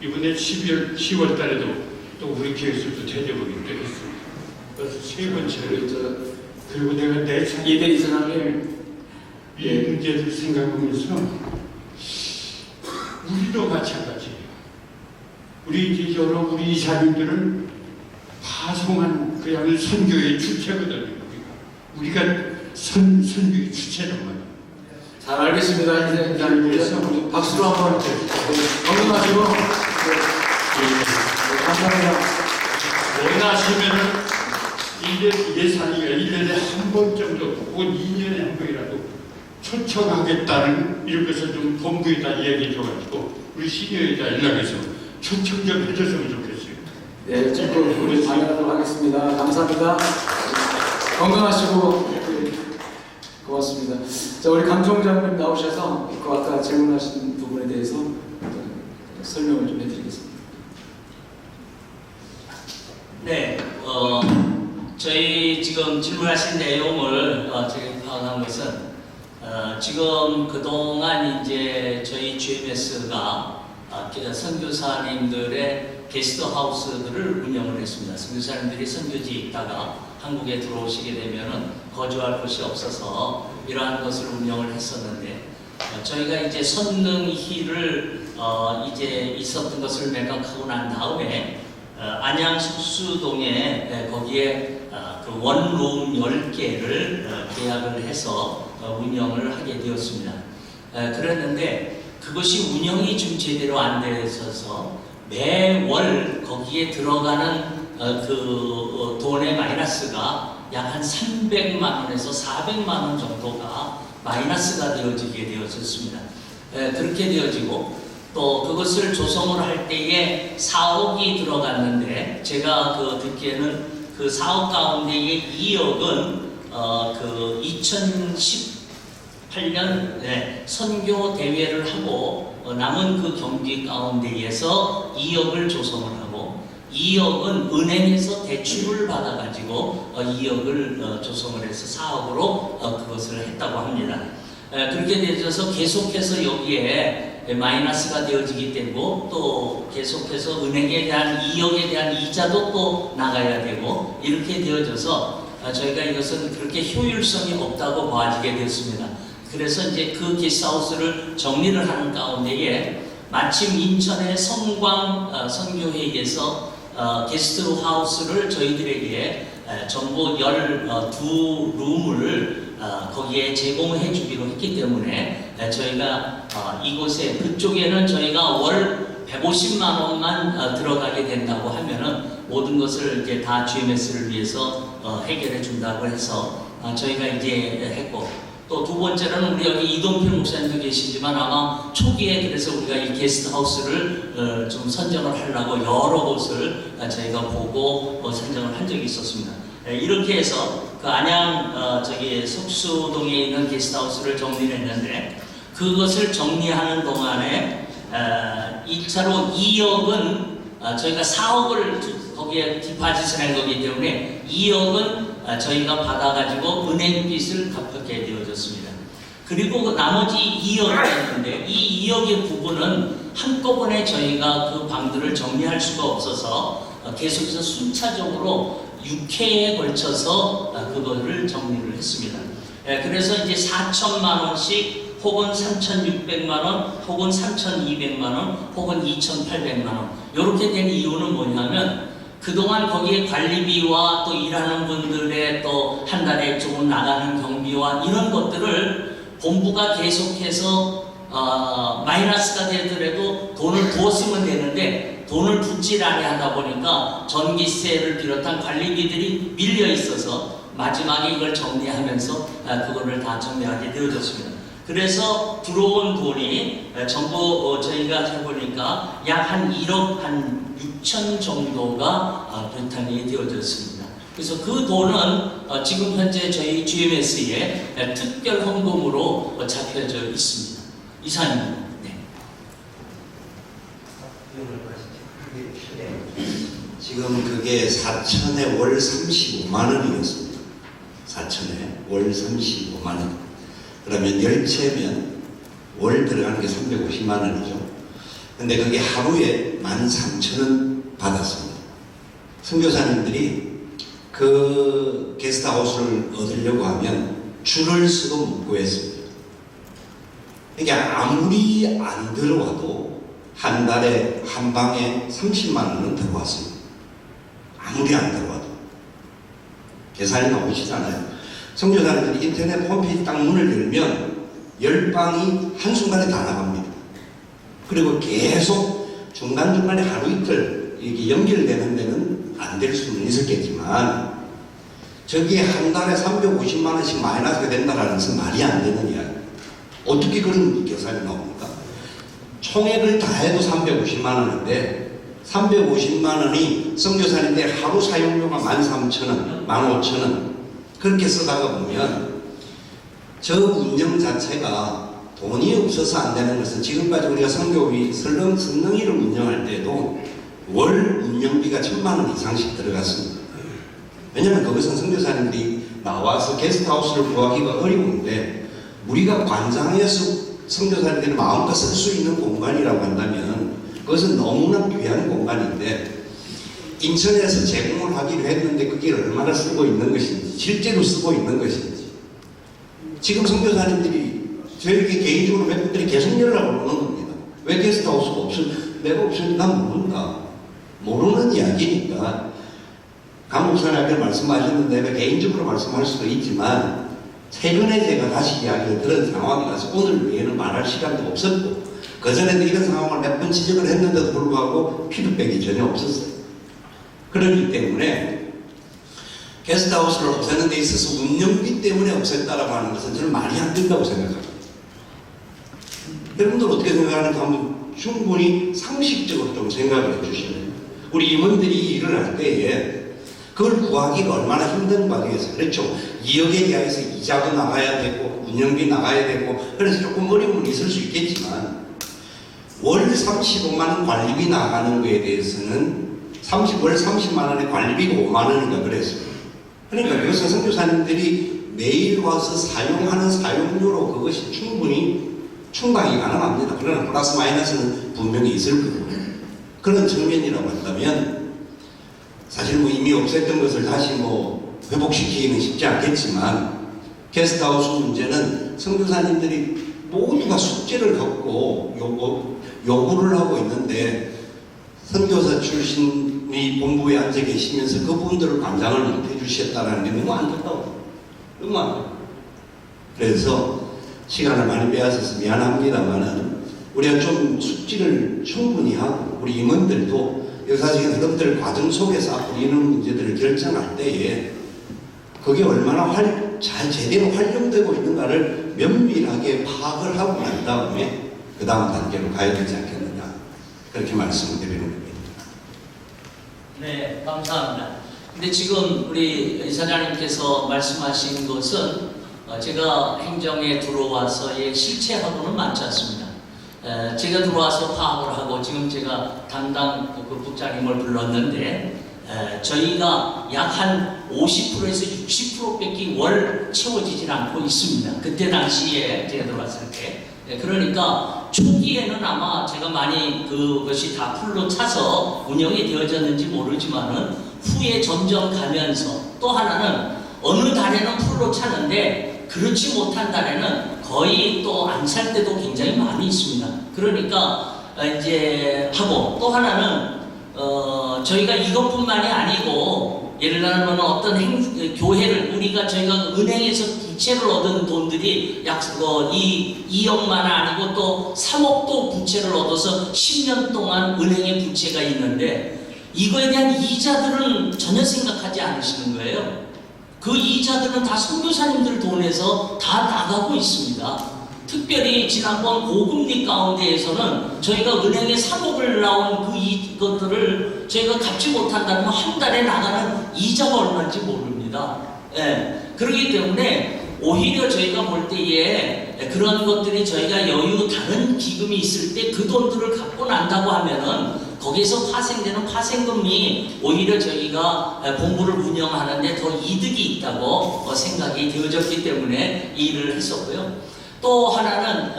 이번에 10월 달에도 또 우리 교회에서도 대접을 했습니다. 그래서 세 번째로 그리고 내가 내 예배 이사장님 이 문제를 생각하면서 우리도 마찬가지예요. 우리 이제 여러 우리 이사님들은 파송한 그야말로 선교의 주체거든요. 우리가 선교의 주체란 말이에요. 잘 알겠습니다. 이사님 박수로 한번 건강하시고 감사합니다. 원하시면은 예산이가 1년에 한 번 정도 혹은 2년에 한 번이라도 초청하겠다는 이런 것을 좀 본부에다 이야기해 줘가지고 우리 시니어에다 연락해서 초청 좀 해줬으면 좋겠어요. 네, 지금 우리 반영하도록 하겠습니다. 감사합니다. 건강하시고 고맙습니다. 자, 우리 강총장님 나오셔서 그 아까 질문하신 부분에 대해서 설명을 좀 해드리겠습니다. 네, 저희 지금 질문하신 내용을 제가 파악한 것은 지금 그동안 이제 저희 GMS가 선교사님들의 게스트하우스들을 운영을 했습니다. 선교사님들이 선교지에 있다가 한국에 들어오시게 되면은 거주할 곳이 없어서 이러한 것을 운영을 했었는데 저희가 이제 선능희를 이제 있었던 것을 매각하고 난 다음에 안양 숙수동에 거기에 그 원룸 10개를 계약을 해서 운영을 하게 되었습니다. 그랬는데 그것이 운영이 좀 제대로 안 되어서 매월 거기에 들어가는 그 돈의 마이너스가 약 한 300만 원에서 400만 원 정도가 마이너스가 되어지게 되었습니다. 그렇게 되어지고 또 그것을 조성을 할 때에 4억이 들어갔는데 제가 듣기에는 그 4억 가운데의 2억은 그 2018년 선교 대회를 하고 남은 그 경비 가운데에서 2억을 조성을 하고 2억은 은행에서 대출을 받아가지고 2억을 조성을 해서 4억으로 그것을 했다고 합니다. 그렇게 되어서 계속해서 여기에 마이너스가 되어지기 때문에 또 계속해서 은행에 대한 2억에 대한 이자도 또 나가야 되고 이렇게 되어져서 저희가 이것은 그렇게 효율성이 없다고 봐지게 됐습니다. 그래서 이제 그 게스트하우스를 정리를 하는 가운데에 마침 인천의 성광 선교회에서 게스트하우스를 저희들에게 전부 12룸을 거기에 제공해 주기로 했기 때문에 저희가 이곳에 그쪽에는 저희가 월 150만 원만 들어가게 된다고 하면은 모든 것을 이제 다 GMS를 위해서 해결해 준다고 해서 저희가 이제 했고, 또 두 번째로는 우리 여기 이동필 목사님도 계시지만 아마 초기에 그래서 우리가 이 게스트하우스를 좀 선정을 하려고 여러 곳을 저희가 보고 선정을 한 적이 있었습니다. 이렇게 해서 그 안양 저기 석수동에 있는 게스트하우스를 정리를 했는데, 그것을 정리하는 동안에 1차로 2억은 저희가 4억을 거기에 디파짓을 한 거기 때문에 2억은 저희가 받아가지고 은행빚을 갚게 되어졌습니다. 그리고 나머지 2억이 있는데 이 2억의 부분은 한꺼번에 저희가 그 방들을 정리할 수가 없어서 계속해서 순차적으로 6회에 걸쳐서 그거를 정리를 했습니다. 그래서 이제 4천만 원씩 혹은 3,600만 원, 혹은 3,200만 원, 혹은 2,800만 원. 이렇게 된 이유는 뭐냐면 그동안 거기에 관리비와 또 일하는 분들의 또 한 달에 조금 나가는 경비와 이런 것들을 본부가 계속해서 마이너스가 되더라도 돈을 부었으면 되는데 돈을 붓질 않게 보니까 전기세를 비롯한 관리비들이 밀려 있어서 마지막에 이걸 정리하면서 그거를 다 정리하게 되어졌습니다. 그래서 들어온 돈이 전부 저희가 해보니까 약 한 1억 한 6천 정도가 배당이 되어졌습니다. 그래서 그 돈은 지금 현재 저희 GMS에 특별 헌금으로 잡혀져 있습니다. 이상입니다. 네. 지금 그게 4천에 월 35만 원이었습니다. 4천에 월 35만 원. 그러면 10채면 월 들어가는 게 350만 원이죠. 근데 그게 하루에 13,000원 받았습니다. 선교사님들이 그 게스트하우스를 얻으려고 하면 줄을 서도 못 구했습니다. 그러니까 아무리 안 들어와도 한 달에 한 방에 30만 원은 들어왔습니다. 아무리 안 들어와도. 계산이 나오시잖아요. 선교사님들이 인터넷 홈페이지 딱 문을 열면 10방이 한순간에 다 나갑니다. 그리고 계속 중간중간에 하루 이틀 이게 연결되는 데는 안 될 수는 있었겠지만 저기에 한 달에 350만 원씩 마이너스가 된다는 것은 말이 안 되는 이야기. 어떻게 그런 계산이 나옵니까? 총액을 다 해도 350만 원인데 350만 원이 선교사님들 하루 사용료가 13,000원, 15,000원 그렇게 쓰다가 보면 저 운영 자체가 돈이 없어서 안 되는 것은 지금까지 우리가 선교비 선릉이를 운영할 때도 월 운영비가 1,000만 원 이상씩 들어갔습니다. 왜냐하면 그것은 선교사님들이 나와서 게스트하우스를 구하기가 어려운데 우리가 관장에서 선교사님들이 마음껏 쓸 수 있는 공간이라고 한다면 그것은 너무나 귀한 공간인데 인천에서 제공을 하기로 했는데 그게 얼마나 쓰고 있는 것인지 실제로 쓰고 있는 것인지 지금 선교사님들이 저에게 개인적으로 몇 분들이 계속 연락을 오는 겁니다. 왜 게스트하우스가 없어? 내가 없으니까 난 모른다. 모르는 이야기니까 강 목사님께 말씀하셨는데 왜 개인적으로 말씀할 수도 있지만 최근에 제가 다시 이야기를 들은 상황이라서 오늘 외에는 말할 시간도 없었고 그전에도 이런 상황을 몇 번 지적을 했는데도 불구하고 피드백이 전혀 없었어요. 그렇기 때문에 게스트하우스를 없애는 데 있어서 운영비 때문에 없앴다라고 하는 것은 저는 말이 안 된다고 생각합니다. 여러분들 어떻게 생각하는지 한번 충분히 상식적으로 좀 생각을 해주시면 우리 임원들이 일을 할 때에 그걸 구하기가 얼마나 힘든 과정에서 그렇죠. 2억에 대해서 이자도 나가야 되고 운영비 나가야 되고 그래서 조금 어려움은 있을 수 있겠지만 월 35만 원 관리비 나가는 거에 대해서는 월 30만 원에 관리비가 5만 원인가 그랬어요. 그러니까 그것은 선교사님들이 매일 와서 사용하는 사용료로 그것이 충분히 충당이 가능합니다. 그러나 플러스 마이너스는 분명히 있을 거고 그런 측면이라고 한다면 사실 뭐 이미 없앴던 것을 다시 뭐 회복시키기는 쉽지 않겠지만 게스트하우스 문제는 선교사님들이 모두가 숙제를 갖고 요구를 하고 있는데 선교사 출신이 본부에 앉아 계시면서 그분들을 관장을 못 해주셨다는 게 너무 안타까워요. 너무 안타까워요. 그래서 시간을 많이 빼앗아서 미안합니다만은 우리가 좀 숙지를 충분히 하고 우리 임원들도 역사적인 흐름들 과정 속에서 앞으로 이런 문제들을 결정할 때에 그게 얼마나 잘 제대로 활용되고 있는가를 면밀하게 파악을 하고 난 다음에 그 다음 단계로 가야 되지 않겠느냐, 그렇게 말씀을 드리는 겁니다. 네, 감사합니다. 근데 지금 우리 이사장님께서 말씀하신 것은 제가 행정에 들어와서의 실체하고는 맞지 않습니다. 제가 들어와서 파악을 하고 지금 제가 담당 그 국장님을 불렀는데 저희가 약 한 50%에서 60%밖에 월 채워지질 않고 있습니다. 그때 당시에 제가 들어왔을 때. 그러니까 초기에는 아마 제가 많이 그것이 다 풀로 차서 운영이 되어졌는지 모르지만은 후에 점점 가면서 또 하나는 어느 달에는 풀로 차는데 그렇지 못한 달에는 거의 또 안 찰 때도 굉장히 많이 있습니다. 그러니까 이제 하고 또 하나는 저희가 이것뿐만이 아니고 예를 들면 어떤 교회를 저희가 은행에서 부채를 얻은 돈들이 약 2억만 아니고 또 3억도 부채를 얻어서 10년 동안 은행에 부채가 있는데 이거에 대한 이자들은 전혀 생각하지 않으시는 거예요. 그 이자들은 다 선교사님들 돈에서 다 나가고 있습니다. 특별히 지난번 고금리 가운데에서는 저희가 은행에 3억을 나온 그것들을 저희가 갚지 못한다면 한 달에 나가는 이자가 얼마인지 모릅니다. 예. 그렇기 때문에 오히려 저희가 볼 때에 그런 것들이 저희가 여유 다른 기금이 있을 때 그 돈들을 갖고 난다고 하면은 거기서 파생되는 파생금이 오히려 저희가 본부를 운영하는데 더 이득이 있다고 생각이 되어졌기 때문에 이 일을 했었고요. 또 하나는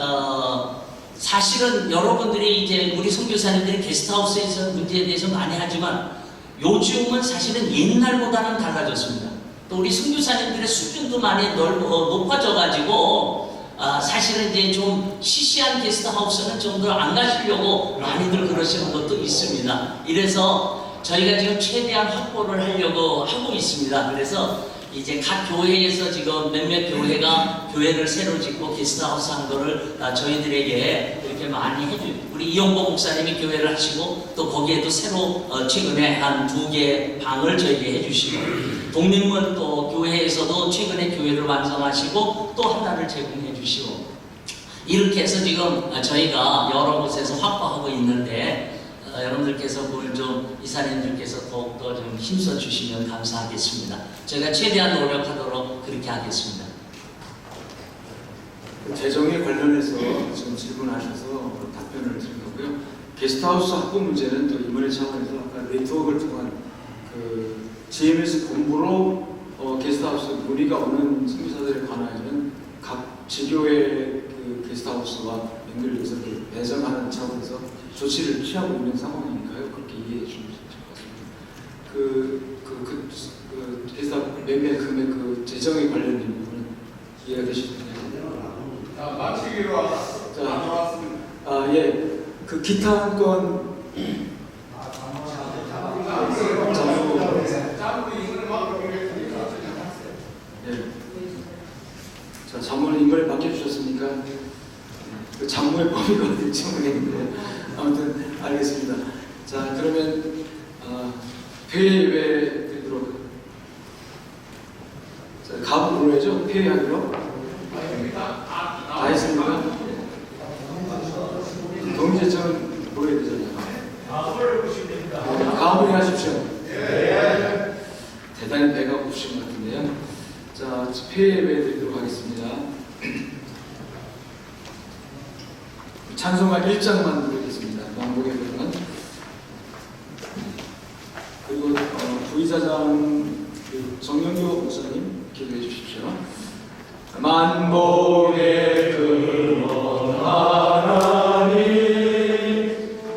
사실은 여러분들이 이제 우리 선교사님들이 게스트하우스에서 문제에 대해서 많이 하지만 요즘은 사실은 옛날보다는 달라졌습니다. 또 우리 선교사님들의 수준도 많이 높아져가지고 사실은 이제 좀 시시한 게스트하우스는 좀 더 안 가시려고 많이들 그러시는 것도 있습니다. 이래서 저희가 지금 최대한 확보를 하려고 하고 있습니다. 그래서 이제 각 교회에서 지금 몇몇 교회가 교회를 새로 짓고 게스트하우스 한 거를 저희들에게 이렇게 많이 해줘요. 우리 이용복 목사님이 교회를 하시고 또 거기에도 새로 최근에 한 2개 방을 저에게 해주시고 독립문 또 교회에서도 최근에 교회를 완성하시고 또 하나를 제공해 주시고 이렇게 해서 지금 저희가 여러 곳에서 확보하고 있는데 여러분들께서 그걸 좀 이사님들께서 더욱더 좀 힘써 주시면 감사하겠습니다. 저희가 최대한 노력하도록 그렇게 하겠습니다. 재정에 관련해서 지금 질문하셔서 답변을 드린 거고요. 게스트하우스 확보 문제는 또 이번에 차원에서 아까 네트워크를 통한 그 GMS 본부로 게스트하우스 문의가 오는 선교사들에 관하여는 각 지교의 그 게스트하우스와 연결돼서 배정하는 차원에서 조치를 취하고 있는 상황이니까요. 그렇게 이해해 주시면 될 것 같습니다. 게스트하우스 매매 금액 그 재정에 관련된 부분은 이해가 되시나요? 마치기로 나왔습니다. 예. 그 기타 한 건 자, 자문을 인걸 맡겨주셨으니까 그 장모의 범위가 어딜지 모르겠는데 아무튼 알겠습니다. 자, 그러면 회의 드리도록. 자, 가부로 해죠? 회의하기로. 다 했습니까? 동의제청은 뭐해야 되잖아요. 가부를 보시면 됩니다. 가부를 하십시오. 대단히 배가 고프신 것 같은데요. 자, 회의에 드리도록 하겠습니다. 찬송가 1장만 드리겠습니다. 남북의 부분. 그리고 부이사장 정영교 목사님 기도해 주십시오. 만복의 근원 하나님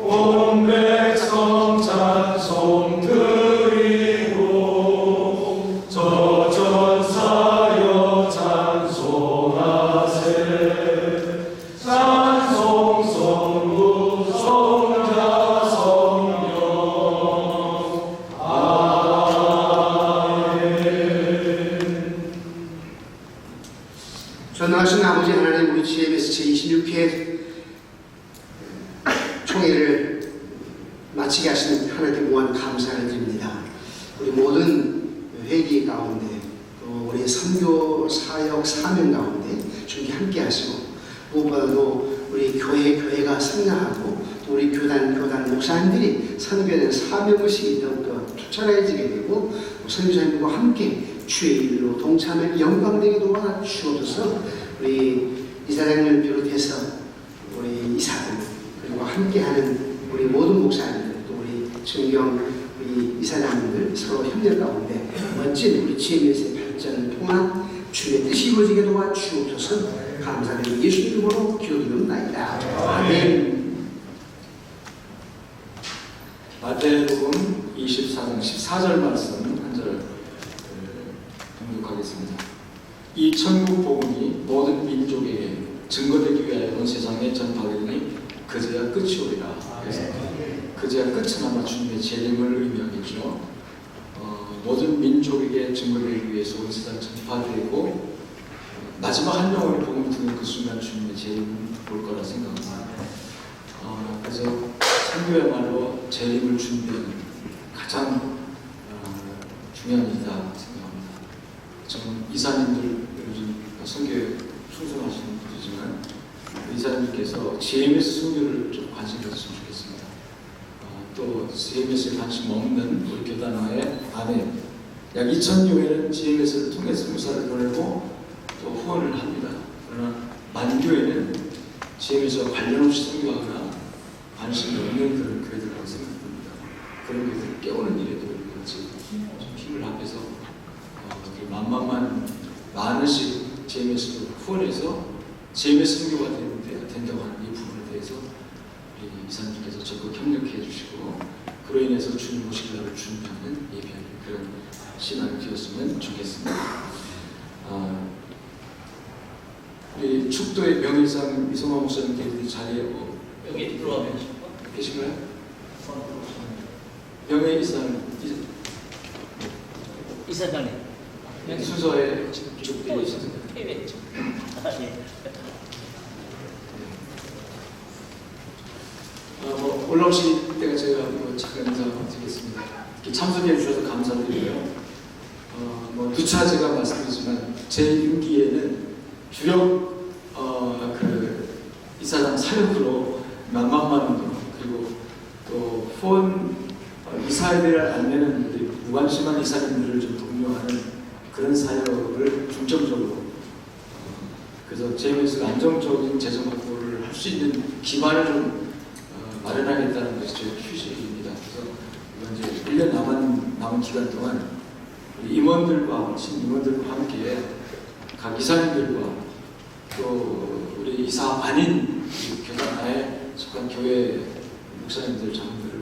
온 백성 찬송 드리고 저 전사여 찬송하세 찬송 성부 성자 성령 아멘. 전능하신 아버지 하나님, 우리 GMS 제26회 총회를 마치게 하시는 하나님께 무한 감사를 드립니다. 우리 모든 회기 가운데 또 우리 선교 사역 사명 가운데 주님께 함께 하시고 무엇보다도 우리 교회가 성장하고 또 우리 교단 목사님들이 선교에 대한 사명의식이 더욱더 투철해지게 되고 선교사님들과 함께 주의 일로 동참해 영광되게 도와주옵소서. 우리 이사장님을 비롯해서 우리 이사들 그리고 함께하는 우리 모든 목사님들 또 우리 정경 우리 이사장님들 서로 협력 가운데 멋진 우리 GMS의 발전을 통한 주의 뜻이 이루어지게 도와주옵소서. 감사드리고 예수 이름으로 기도드립니다. 아멘. 마태복음 24장 14절 말씀 한 절 봉독하겠습니다. 이 천국 복음이 모든 민족에게 증거되기 위하여 온 세상에 전파되니 그제야 끝이 오리라. 그래서 그제야 끝은 아마 주님의 재림을 의미하겠죠. 모든 민족에게 증거되기 위해서 온 세상 전파되고 마지막 한 영혼의 복음을 듣는 그 순간 주님의 재림을 볼 거라 생각합니다. 그래서 선교야말로 재림을 준비하는 가장 중요한 일이다 생각합니다. 저는 이사님들 요즘 선교에 충성하시는 분이지만 이사님께서 GMS 선교를 좀 관심 가졌으면 좋겠습니다. 또 GMS에 관심 없는 우리 교단화의 안에 약 2,000교회는 GMS를 통해서 무사를 보내고 또 후원을 합니다. 그러나 만교회는 GMS와 관련 없이 선교하거나 관심이 없는 그런 교회들이라고 생각합니다. 그런 교회들을 깨우는 일에도 같이 좀 힘을 합해서 만만만 많으씩 GMS로 후원해서 GMS 선교가 된다고 하는 이 부분에 대해서 우리 이사님께서 적극 협력해 주시고 그로 인해서 주님 오실 날을 준비하는 예배하는 그런 신앙이 되었으면 좋겠습니다. 우리 축도의 명예상 이성화 목사님께 자리에 여기 들어와 계신가요? 명예이상 이사장님 순서에 축도에 있어서 올라오실 때가 제가 잠깐 인사드리겠습니다. 참석해 주셔서 감사드리고요. 2차 제가 말씀드리지만 제 임기에는 주력 이사장 사역으로 만만만으로 그리고 또 후원 이사회를 안 내는 무관심한 이사님들을 좀 독려하는 그런 사역을 중점적으로 그래서 GMS가 안정적인 재정 확보를 할 수 있는 기반을 좀 마련하겠다는 것이 저희 휴식입니다. 그래서 이제 1년 남은 기간 동안 우리 임원들과 신임원들과 함께 각 이사님들과 또 우리 이사 아닌 교단에 속한 교회 목사님들 장로들을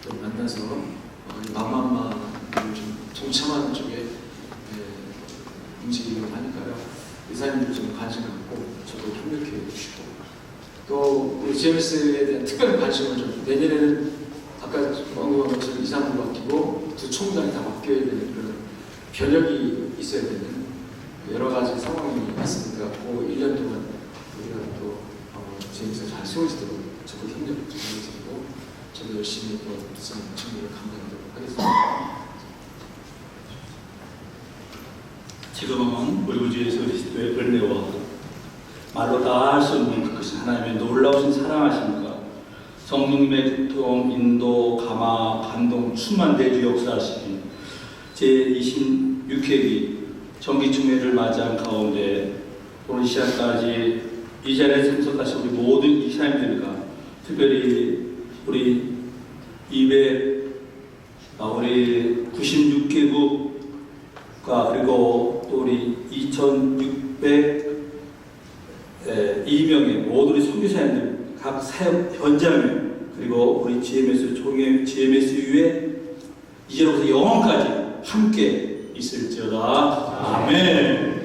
또 만나서 만만만을 좀 동참하는 쪽에 움직이려고 하니까요. 이사님들 좀 관심 갖고 저도 협력해 주시고 또 우리 GMS에 대한 특별한 관심을 좀 내년에는 아까 언급한 것처럼 이사를 바뀌고 두 총장이 다 바뀌어야 되는 그런 변혁이 있어야 되는 여러 가지 상황이 있으니까 그 1년 동안 우리가 또 GMS가 잘 세워지도록 적극 협력 부탁드리고 저도 열심히 또 청년을 감당하도록 하겠습니다. 지금은 우리 우주 예수 그리스도의 은혜와 말로 다 할 수 없는 그것이 하나님의 놀라우신 사랑하심과 성령님의 교통, 인도, 감화, 감동, 충만대 주 역사하시니 제26회기 정기총회를 맞이한 가운데 오늘 시간까지 이 자리에 참석하신 우리 모든 이사님들과 특별히 우리 96개국과 그리고 또 우리 2,602명의 모든 우리 선교사님들 각 사역 현장에 그리고 우리 GMS 총회, GMS 위에 이제로부터 영원까지 함께 있을지어다. 아멘.